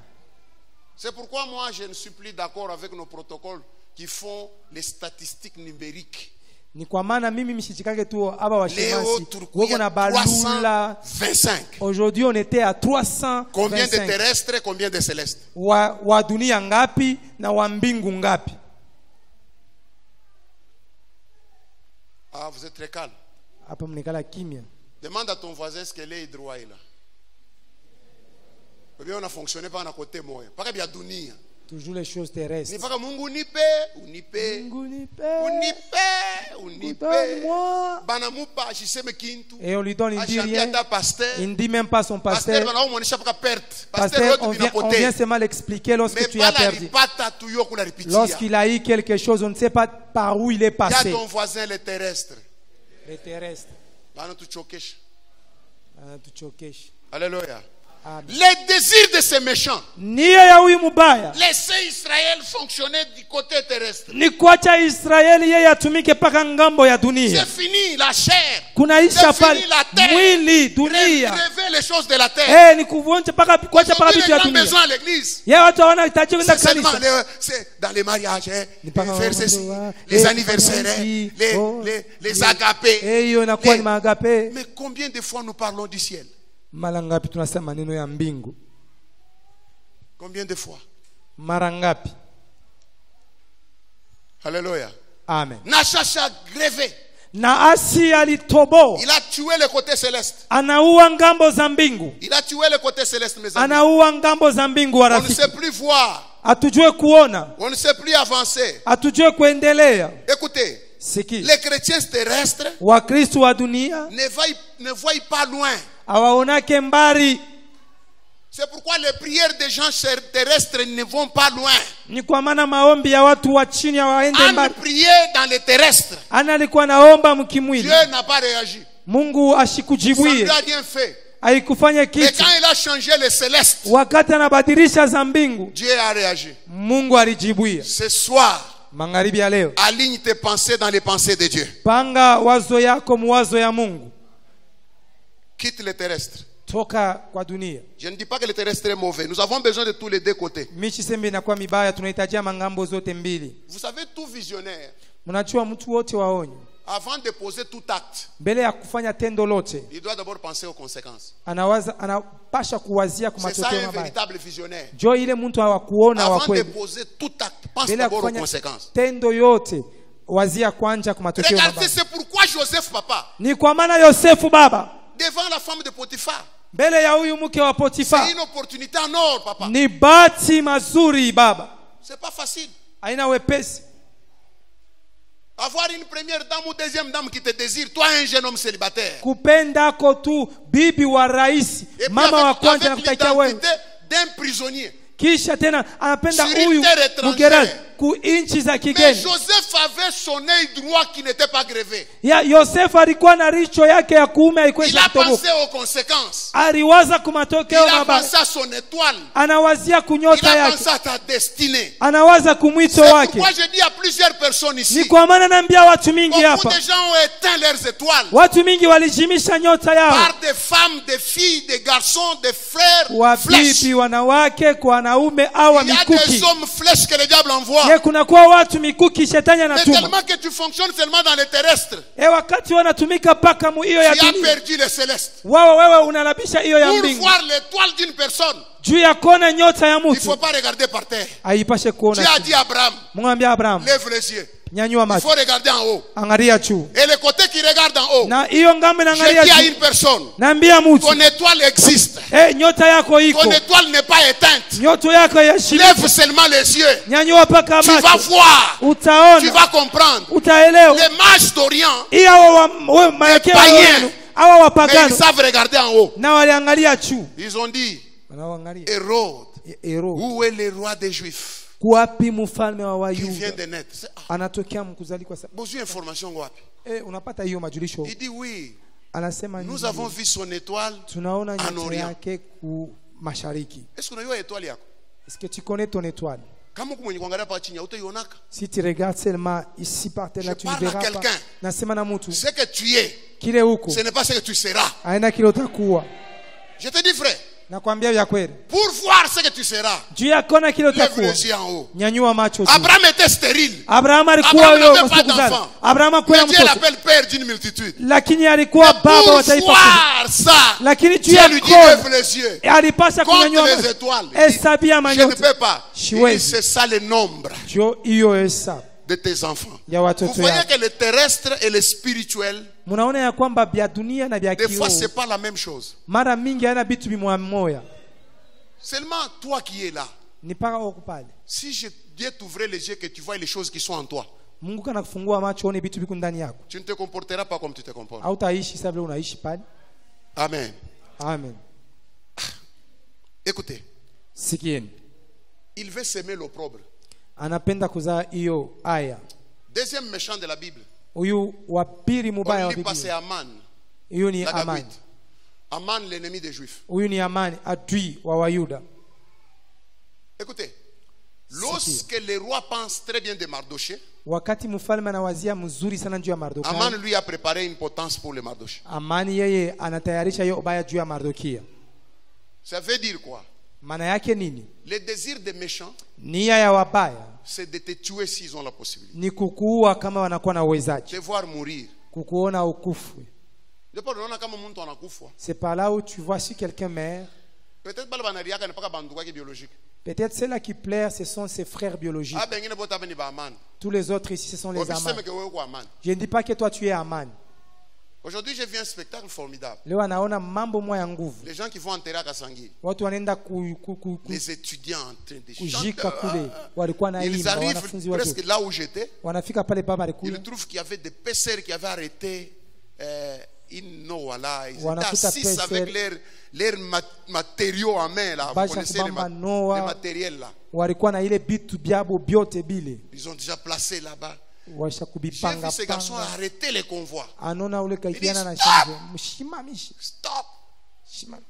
Speaker 1: C'est pourquoi moi je ne suis plus d'accord avec nos protocoles qui font les statistiques numériques.
Speaker 2: Ni kwa maana mimi mshikake tu aba
Speaker 1: Léo
Speaker 2: washemasi
Speaker 1: Turquia
Speaker 2: wako na balula.
Speaker 1: 325.
Speaker 2: Aujourd'hui on était à 325.
Speaker 1: Combien de terrestres, combien de célestes?
Speaker 2: wa dunia ngapi na wa mbingu ngapi?
Speaker 1: Ah, vous êtes très calme.
Speaker 2: Hapa mnikala kimya.
Speaker 1: Demande à ton voisin ce qu'elle est droit là. Ou bien on a fonctionné par un côté moyen. Pas bien dunia.
Speaker 2: Toujours les choses terrestres.
Speaker 1: Ni pas Mungu nipe, unipe.
Speaker 2: Mungu nipe.
Speaker 1: Unipe.
Speaker 2: Donne-moi.
Speaker 1: Banamupa ashiseme kintu.
Speaker 2: Et on lui donne, il dit
Speaker 1: Ashambia
Speaker 2: rien.
Speaker 1: ta pasteur.
Speaker 2: Il ne dit même pas son
Speaker 1: Pasteur
Speaker 2: pasteur.
Speaker 1: banaomonisha paka perte.
Speaker 2: Pasteur,
Speaker 1: Pasteur
Speaker 2: on
Speaker 1: yote
Speaker 2: vient
Speaker 1: binapotea.
Speaker 2: seulement l'expliquer lorsque
Speaker 1: Mais
Speaker 2: tu
Speaker 1: pas
Speaker 2: as
Speaker 1: la
Speaker 2: perdu.
Speaker 1: ripata tu yo kula ripitia.
Speaker 2: Lorsqu'il a eu quelque chose, on ne sait pas par où il est
Speaker 1: Il y a
Speaker 2: passé.
Speaker 1: ton voisin les terrestres.
Speaker 2: Les terrestres.
Speaker 1: Bana tu chokesha.
Speaker 2: Tuchokeshe.
Speaker 1: Alléluia.
Speaker 2: Amen.
Speaker 1: Les désirs de ces méchants.
Speaker 2: Nia ya huyu mubaya
Speaker 1: Laissez Israël fonctionner du côté terrestre.
Speaker 2: ni kuacha Israeli yeye atumike paka ngambo ya dunia.
Speaker 1: C'est fini la chair.
Speaker 2: Kunaisha
Speaker 1: C'est
Speaker 2: pale
Speaker 1: fini la terre.
Speaker 2: mwili dunia.
Speaker 1: Rêver les choses de la terre.
Speaker 2: Ni kuvunja paka kuacha paka
Speaker 1: Aujourd'hui,
Speaker 2: vitu
Speaker 1: les
Speaker 2: ya
Speaker 1: grands
Speaker 2: dunia.
Speaker 1: besoins à l'église.
Speaker 2: Yeye watu hawana hitaji kwenda
Speaker 1: C'est seulement
Speaker 2: kanisa.
Speaker 1: c'est dans les mariages,
Speaker 2: Ni paka
Speaker 1: faire ceci,
Speaker 2: mambo,
Speaker 1: les anniversaires, les agapés.
Speaker 2: Hiyo inakuwa ni maagape.
Speaker 1: Mais combien de fois nous parlons du ciel?
Speaker 2: Mara ngapi tunasema maneno ya mbingu?
Speaker 1: Combien de fois?
Speaker 2: Mara ngapi?
Speaker 1: Alléluia.
Speaker 2: Amen.
Speaker 1: Nachacha grévé.
Speaker 2: Na Asi alitoboa,
Speaker 1: Il a tué le côté céleste.
Speaker 2: anaua ngambo za mbingu,
Speaker 1: Il a tué le côté céleste, mes amis.
Speaker 2: anaua ngambo za mbingu. Wa
Speaker 1: On ne
Speaker 2: rafiki,
Speaker 1: sait plus voir.
Speaker 2: hatujue kuona,
Speaker 1: On ne sait plus avancer.
Speaker 2: hatujue kuendelea.
Speaker 1: Écoutez,
Speaker 2: Siki,
Speaker 1: les chrétiens terrestres
Speaker 2: Wakristo wa dunia
Speaker 1: ne voient pas loin.
Speaker 2: hawaonake mbali.
Speaker 1: C'est pourquoi les prières des gens terrestres ne vont pas loin.
Speaker 2: Ni kwa maana maombi ya watu wa chini hawaende
Speaker 1: Anne
Speaker 2: mbali.
Speaker 1: priait dans les terrestres.
Speaker 2: Ana alikuwa naomba mkimwili,
Speaker 1: Dieu n'a pas réagi.
Speaker 2: Mungu
Speaker 1: Ça ne
Speaker 2: ashikujibuie,
Speaker 1: lui a rien fait.
Speaker 2: haikufanya
Speaker 1: Mais
Speaker 2: kitu.
Speaker 1: quand il a changé les célestes,
Speaker 2: Wakati anabadilisha za mbingu,
Speaker 1: Dieu a réagi.
Speaker 2: Mungu alijibuia.
Speaker 1: Ce soir,
Speaker 2: Magharibi ya leo,
Speaker 1: aligne tes pensées dans les pensées de Dieu.
Speaker 2: panga wazo yako muwazo ya Mungu,
Speaker 1: Quitte les terrestres.
Speaker 2: toka kwa dunia.
Speaker 1: Je ne dis pas que le terrestre est mauvais. Nous avons besoin de tous les deux côtés.
Speaker 2: Michi sembe inakuwa mibaya, tunahitajia mangambo zote mbili.
Speaker 1: Vous savez, tout visionnaire,
Speaker 2: Mnajua mtu wote waonyo,
Speaker 1: avant de poser tout acte,
Speaker 2: mbele ya kufanya tendo lote
Speaker 1: il doit d'abord penser aux conséquences.
Speaker 2: anapasha kuwazia kwa
Speaker 1: C'est ça
Speaker 2: matokeo
Speaker 1: un
Speaker 2: mabaya.
Speaker 1: véritable visionnaire.
Speaker 2: Jo ile mtu hawakuona wa
Speaker 1: Avant de
Speaker 2: kweli,
Speaker 1: poser tout acte, pense
Speaker 2: mbele ya
Speaker 1: d'abord aux
Speaker 2: kufanya
Speaker 1: conséquences.
Speaker 2: tendo yote wazia kwanja kwa matokeo
Speaker 1: Regardez,
Speaker 2: mabaya.
Speaker 1: c'est pourquoi Joseph, papa,
Speaker 2: Ni kwa maana Yosefu baba
Speaker 1: devant la femme de Potiphar,
Speaker 2: mbele ya huyu mke wa Potifa
Speaker 1: c'est une opportunité en or, papa.
Speaker 2: ni bahati mazuri baba.
Speaker 1: C'est pas facile.
Speaker 2: haina wepesi.
Speaker 1: Avoir une première dame ou deuxième dame qui te désire, toi un jeune homme célibataire.
Speaker 2: Kupenda ko tu bibi wa rais,
Speaker 1: Et puis
Speaker 2: mama wa kwanza
Speaker 1: avec
Speaker 2: nakutakia wewe.
Speaker 1: l'identité d'un prisonnier.
Speaker 2: Kisha tena anapenda
Speaker 1: Sur une
Speaker 2: huyu
Speaker 1: terre étrangère.
Speaker 2: mgeraji ku inchi za
Speaker 1: Mais
Speaker 2: kigeni.
Speaker 1: Joseph avait son œil droit qui n'était pas grévé.
Speaker 2: Ya Yosefu alikuwa na richo yake ya kuume haikuwa
Speaker 1: Il a
Speaker 2: kutoboka.
Speaker 1: pensé aux conséquences.
Speaker 2: Aliwaza
Speaker 1: Il
Speaker 2: kumatokeo
Speaker 1: a
Speaker 2: mabaya.
Speaker 1: pensé à son étoile.
Speaker 2: Anawazia
Speaker 1: Il
Speaker 2: kunyota
Speaker 1: a
Speaker 2: yake.
Speaker 1: pensé à ta destinée.
Speaker 2: Anawaza kumwito
Speaker 1: C'est
Speaker 2: wake.
Speaker 1: pourquoi je dis à plusieurs personnes
Speaker 2: Ni
Speaker 1: ici.
Speaker 2: kwa maana naambia watu mingi
Speaker 1: Beaucoup
Speaker 2: hapa.
Speaker 1: de gens ont éteint leurs étoiles.
Speaker 2: Watu mingi walijimisha nyota yao.
Speaker 1: Par des femmes, des filles, des garçons, des frères, flèches.
Speaker 2: Wabibi, wanawake, kwa wanaume au wa
Speaker 1: Il y a
Speaker 2: mikuki.
Speaker 1: des hommes flèches que le diable envoie.
Speaker 2: Ye kuna kuwa watu mikuki shetani
Speaker 1: Mais
Speaker 2: anatuma.
Speaker 1: tellement que tu fonctionnes seulement dans les terrestres,
Speaker 2: Wakati wanatumika paka mu hiyo ya
Speaker 1: tu as
Speaker 2: dunia.
Speaker 1: perdu les célestes.
Speaker 2: Wewe unalabisha hiyo ya
Speaker 1: Pour
Speaker 2: mbingu.
Speaker 1: voir l'étoile d'une personne,
Speaker 2: Juu ya kuona nyota ya
Speaker 1: il ne
Speaker 2: mtu.
Speaker 1: faut pas regarder par terre.
Speaker 2: Haipashe
Speaker 1: Dieu
Speaker 2: kuona.
Speaker 1: a dit à Abraham,
Speaker 2: Mwambia Abraham,
Speaker 1: lève les yeux.
Speaker 2: nyanyua
Speaker 1: Il
Speaker 2: macho.
Speaker 1: faut regarder en haut.
Speaker 2: Angalia juu.
Speaker 1: Et le côté qui regarde en haut,
Speaker 2: Na hiyo ngambe
Speaker 1: je
Speaker 2: naangalia
Speaker 1: dis à
Speaker 2: juu.
Speaker 1: une personne,
Speaker 2: Naambia mtu,
Speaker 1: ton étoile existe.
Speaker 2: nyota yako iko.
Speaker 1: Ton étoile n'est pas éteinte.
Speaker 2: Nyota yako yashimika.
Speaker 1: Lève seulement les yeux.
Speaker 2: Nyanyua paka
Speaker 1: Tu vas
Speaker 2: macho.
Speaker 1: voir. Tu
Speaker 2: Utaona.
Speaker 1: vas comprendre.
Speaker 2: Utaelewa.
Speaker 1: Les mages d'Orient,
Speaker 2: Iya wa mayakeo
Speaker 1: païens.
Speaker 2: wenu. Hawa
Speaker 1: mais ils
Speaker 2: wapagano.
Speaker 1: savent regarder en haut.
Speaker 2: Na waliangalia juu.
Speaker 1: Ils ont dit,
Speaker 2: Wanaangalia.
Speaker 1: Hérode,
Speaker 2: Ero.
Speaker 1: où est le roi des Juifs
Speaker 2: Kuwapi mfalme wa
Speaker 1: qui vient
Speaker 2: Wayuda?
Speaker 1: de naître? C'est- ah,
Speaker 2: Anatokea mkuzalikwa sasa.
Speaker 1: besoin d'information wapi?
Speaker 2: Unapata hiyo majulisho.
Speaker 1: Il dit oui,
Speaker 2: Anasema
Speaker 1: nous
Speaker 2: nini?
Speaker 1: avons vu son étoile.
Speaker 2: Tunaona
Speaker 1: en
Speaker 2: nyota
Speaker 1: Orient.
Speaker 2: yake ku mashariki.
Speaker 1: Est-ce qu'on a eu étoile yako?
Speaker 2: Est-ce que tu connais ton étoile?
Speaker 1: Kama kumwenye kuangalia pa chini, utaionaka.
Speaker 2: Si tu regardes seulement ici par terre, là,
Speaker 1: Je
Speaker 2: tu ne
Speaker 1: parle à
Speaker 2: verras pas.
Speaker 1: quelqu'un.
Speaker 2: Nasema na mtu.
Speaker 1: Ce que tu es,
Speaker 2: Kile huko.
Speaker 1: ce n'est pas ce que tu seras.
Speaker 2: Aina kile utakuwa.
Speaker 1: Je te dis frère,
Speaker 2: Nakwambia vya kweli.
Speaker 1: pour voir ce que tu seras,
Speaker 2: Juu ya kona kile
Speaker 1: lève
Speaker 2: utakuwa.
Speaker 1: les yeux en haut.
Speaker 2: Nyanyua macho juu.
Speaker 1: Abraham était stérile.
Speaker 2: Abraham alikuwa
Speaker 1: Abraham
Speaker 2: huyo
Speaker 1: n'avait pas
Speaker 2: msukuzana.
Speaker 1: d'enfant.
Speaker 2: Abraham
Speaker 1: Mais
Speaker 2: hakuwa
Speaker 1: Dieu
Speaker 2: mtoto.
Speaker 1: l'appelle père d'une multitude.
Speaker 2: Lakini alikuwa baba
Speaker 1: Pour
Speaker 2: wa taifa kubwa.
Speaker 1: voir ça,
Speaker 2: Lakini juu
Speaker 1: Dieu
Speaker 2: ya
Speaker 1: lui dit
Speaker 2: kona
Speaker 1: lève les yeux.
Speaker 2: alipasha kunyanyua
Speaker 1: Compte les
Speaker 2: macho.
Speaker 1: étoiles.
Speaker 2: Hesabia
Speaker 1: Je ne
Speaker 2: manyota.
Speaker 1: peux pas. Il dit,
Speaker 2: Siwezi.
Speaker 1: c'est ça le nombre
Speaker 2: Jo hiyo hesabu
Speaker 1: de tes enfants.
Speaker 2: ya
Speaker 1: Vous
Speaker 2: watoto
Speaker 1: voyez
Speaker 2: yako.
Speaker 1: que le terrestre et le spirituel,
Speaker 2: Munaona ya kwamba vya dunia na vya
Speaker 1: des fois,
Speaker 2: kiroho
Speaker 1: c'est pas la même chose.
Speaker 2: mara mingi haina vitu vimoya.
Speaker 1: Seulement toi qui es là.
Speaker 2: Ni paka huko pale.
Speaker 1: Si Dieu t'ouvrait les yeux que tu vois les choses qui sont en toi,
Speaker 2: Mungu kana kufungua macho one vitu viko ndani yako.
Speaker 1: tu ne te comporteras pas comme tu te comportes.
Speaker 2: Hautaishi sababu vile unaishi pale.
Speaker 1: Amen.
Speaker 2: Amen.
Speaker 1: Écoutez,
Speaker 2: Sikieni.
Speaker 1: il veut s'aimer l'opprobre.
Speaker 2: Anapenda kuzaa hiyo aya.
Speaker 1: Deuxième méchant de la Bible.
Speaker 2: Huyu wa pili mubaya
Speaker 1: On
Speaker 2: wa
Speaker 1: lit pas, c'est
Speaker 2: Biblia.
Speaker 1: Aman,
Speaker 2: Huyu ni
Speaker 1: la
Speaker 2: Amani.
Speaker 1: Gabite. Aman, l'ennemi des Juifs.
Speaker 2: Huyu ni Amani, adui wa Wayuda.
Speaker 1: Écoutez, lorsque le roi pense très bien de Mardoché,
Speaker 2: Wakati mfalme anawazia mzuri sana juu ya Mardokia.
Speaker 1: Aman lui a préparé une potence pour le Mardoché.
Speaker 2: Amani yeye anatayarisha hiyo ubaya juu ya Mardokia.
Speaker 1: Ça veut dire quoi?
Speaker 2: Maana yake nini?
Speaker 1: Le désir des méchants,
Speaker 2: Nia ya wabaya
Speaker 1: c'est de te tuer s'ils ont la possibilité.
Speaker 2: ni kukuua kama wanakuwa na uwezaji.
Speaker 1: Te voir mourir.
Speaker 2: Kukuona ukufu.
Speaker 1: Ndipo unaona kama mtu anakufa.
Speaker 2: C'est par là où tu vois si quelqu'un meurt.
Speaker 1: Peut-être bale banariaka ni paka banduka ki biologique.
Speaker 2: Peut-être ceux-là qui pleurent, ce sont ses frères biologiques.
Speaker 1: Ah bengine bota bani ba Aman.
Speaker 2: Tous les autres ici, ce sont les Amans.
Speaker 1: Obiseme ke wewe kwa Aman.
Speaker 2: Je ne dis pas que toi tu es Aman.
Speaker 1: Aujourd'hui, j'ai vu un spectacle formidable.
Speaker 2: Leo anaona mambo moya nguvu.
Speaker 1: Les gens qui vont enterrer à Kasangui.
Speaker 2: Watu wanaenda
Speaker 1: Les étudiants en train de
Speaker 2: kujika
Speaker 1: chanter.
Speaker 2: kule. Walikuwa
Speaker 1: Ils
Speaker 2: naimba
Speaker 1: arrivent
Speaker 2: wanafunzi
Speaker 1: presque
Speaker 2: watu.
Speaker 1: là où j'étais.
Speaker 2: Wanafika pale baba alikula.
Speaker 1: Ils trouvent qu'il y avait des pêcheurs qui avaient arrêté une Noah. Ils étaient
Speaker 2: Wanakuta
Speaker 1: assis
Speaker 2: pêcheurs.
Speaker 1: avec leurs matériaux en main. Là. Vous
Speaker 2: Basha
Speaker 1: connaissez
Speaker 2: kubamba
Speaker 1: les
Speaker 2: Noah.
Speaker 1: matériels là.
Speaker 2: Walikuwa na ile bitu byabo byote bile.
Speaker 1: Ils ont déjà placé là-bas.
Speaker 2: Washa
Speaker 1: J'ai vu
Speaker 2: kubipanga
Speaker 1: ces garçons
Speaker 2: panga.
Speaker 1: arrêter les convois.
Speaker 2: Anona ule kaikiana na
Speaker 1: Stop!
Speaker 2: shanje. Mshimamishi.
Speaker 1: Stop!
Speaker 2: Shimamishi.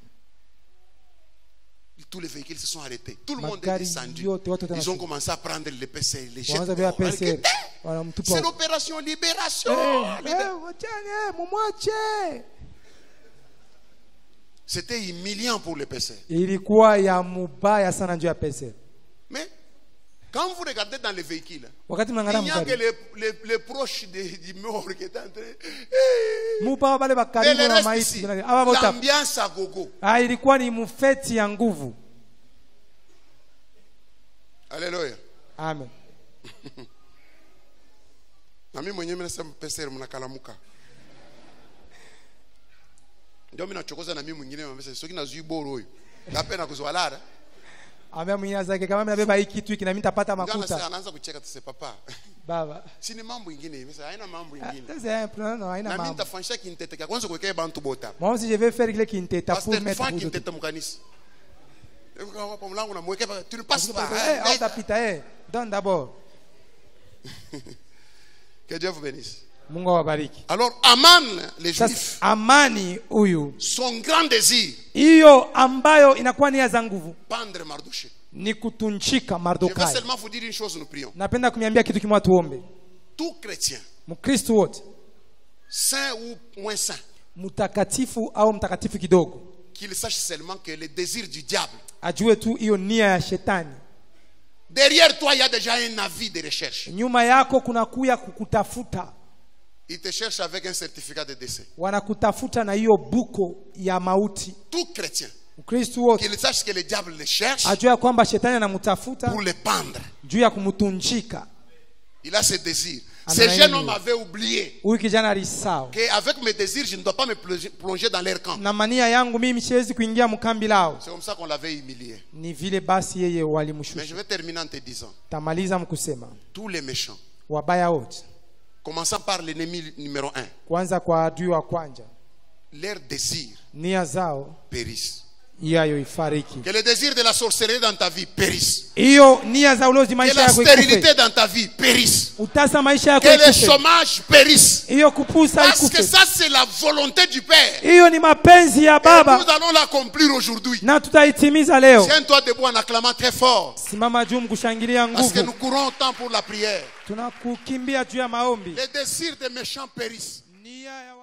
Speaker 1: Tous les véhicules se sont arrêtés. Tout le monde est
Speaker 2: Magari
Speaker 1: descendu.
Speaker 2: yote watu
Speaker 1: Ils ont
Speaker 2: wanashuka.
Speaker 1: commencé à prendre les PC, les jets.
Speaker 2: Wanaanza beba pesa. Wanamtupa.
Speaker 1: C'est l'opération libération.
Speaker 2: Wachane, mumwache.
Speaker 1: C'était humiliant pour les PC.
Speaker 2: Ilikuwa ya mubaya sana juu ya pesa.
Speaker 1: Mais quand vous regardez dans les véhicules,
Speaker 2: Wakati
Speaker 1: il
Speaker 2: mnaangalia
Speaker 1: n'y a que
Speaker 2: mgari.
Speaker 1: les proches du mort qui étaient en train.
Speaker 2: Mupa wale
Speaker 1: Mais
Speaker 2: bakaribu
Speaker 1: le
Speaker 2: na
Speaker 1: reste
Speaker 2: maiti.
Speaker 1: ici,
Speaker 2: Aba bota.
Speaker 1: l'ambiance à gogo.
Speaker 2: Ilikuwa ni mufeti ya nguvu.
Speaker 1: Alléluia.
Speaker 2: Amen.
Speaker 1: Na mimi mwenyewe nasema pesa mnakalamuka. Ndio mimi nachokoza na mimi mwingine mama sasa soki nazui boro huyo. Napenda kuzwalara.
Speaker 2: Ambia mwingine zake kama mimi nabeba hiki kitu hiki na mimi nitapata
Speaker 1: Mgana sasa
Speaker 2: makuta.
Speaker 1: anaanza kucheka tu, papa.
Speaker 2: Baba.
Speaker 1: Si ni mambo ingine hivi, sasa haina mambo ingine.
Speaker 2: Sasa no, haina
Speaker 1: Na mimi
Speaker 2: mambo.
Speaker 1: nitafanyisha kinteteka kwanza kuwekea bantu bota.
Speaker 2: Moi aussi je vais faire le quinteta pour
Speaker 1: Pasteur
Speaker 2: mettre.
Speaker 1: Frank kintete mkanisa. Eko kwa mlango na mweke tu ne passes pas.
Speaker 2: Eh, utapita donne d'abord.
Speaker 1: Que Dieu vous bénisse.
Speaker 2: Mungu awabariki.
Speaker 1: Alors Aman les
Speaker 2: Sasa
Speaker 1: Juifs,
Speaker 2: Amani huyu,
Speaker 1: son grand désir
Speaker 2: hiyo ambayo inakuwa nia za nguvu
Speaker 1: pendre Mardoché.
Speaker 2: ni kutunchika
Speaker 1: Je veux
Speaker 2: Mardokai.
Speaker 1: seulement vous dire une chose, nous prions.
Speaker 2: Napenda kuniambia kitu kimoja, tuombe.
Speaker 1: Tout chrétien,
Speaker 2: Mkristo wote,
Speaker 1: saint ou moins saint,
Speaker 2: mtakatifu au mtakatifu kidogo,
Speaker 1: qu'il sache seulement que les désirs du diable,
Speaker 2: ajue tu hiyo nia ya shetani.
Speaker 1: derrière toi il y a déjà un avis de recherche.
Speaker 2: Nyuma yako kuna kuya kukutafuta,
Speaker 1: Il te cherche avec un certificat de décès.
Speaker 2: wanakutafuta na hiyo buko ya mauti.
Speaker 1: Tout chrétien,
Speaker 2: Mkristo wote
Speaker 1: qu'il sache que le diable le cherche
Speaker 2: ajue ya kwamba shetani anamtafuta
Speaker 1: pour le pendre.
Speaker 2: juu ya kumtunjika.
Speaker 1: Il a ce désir. Ce
Speaker 2: Amen.
Speaker 1: jeune homme avait oublié
Speaker 2: Huyu kijana alisahau,
Speaker 1: qu'avec mes désirs, je ne dois pas me plonger dans leur camp.
Speaker 2: na mania yangu mimi siwezi kuingia mkambi lao.
Speaker 1: C'est comme ça qu'on l'avait humilié.
Speaker 2: Ni vile basi yeye
Speaker 1: Mais je
Speaker 2: walimshusha.
Speaker 1: vais terminer en te disant,
Speaker 2: Tamaliza mkusema
Speaker 1: tous les méchants,
Speaker 2: wabaya wote,
Speaker 1: commençant par l'ennemi numéro 1,
Speaker 2: kwanza kwa adui wa kwanza,
Speaker 1: leurs désirs
Speaker 2: nia zao
Speaker 1: périssent.
Speaker 2: yayo ifariki.
Speaker 1: Que les désirs de la sorcellerie dans ta vie périssent.
Speaker 2: Hiyo nia za ulozi
Speaker 1: Que
Speaker 2: maisha
Speaker 1: la
Speaker 2: yako
Speaker 1: stérilité
Speaker 2: ikufe,
Speaker 1: dans ta vie périsse.
Speaker 2: utasa maisha yako
Speaker 1: Que le
Speaker 2: ikufe,
Speaker 1: chômage périsse.
Speaker 2: hiyo kupusa
Speaker 1: Parce que
Speaker 2: ikufe.
Speaker 1: ça, c'est la volonté du Père.
Speaker 2: Hiyo ni mapenzi ya
Speaker 1: Et nous
Speaker 2: Baba
Speaker 1: allons l'accomplir aujourd'hui.
Speaker 2: na tutaitimiza leo.
Speaker 1: Tiens-toi debout en acclamant très fort.
Speaker 2: Simama juu mkushangilia
Speaker 1: Parce que
Speaker 2: nguvu,
Speaker 1: nous courons autant pour la prière.
Speaker 2: tunakukimbia juu ya maombi.
Speaker 1: Les désirs des méchants périssent.
Speaker 2: Nia ya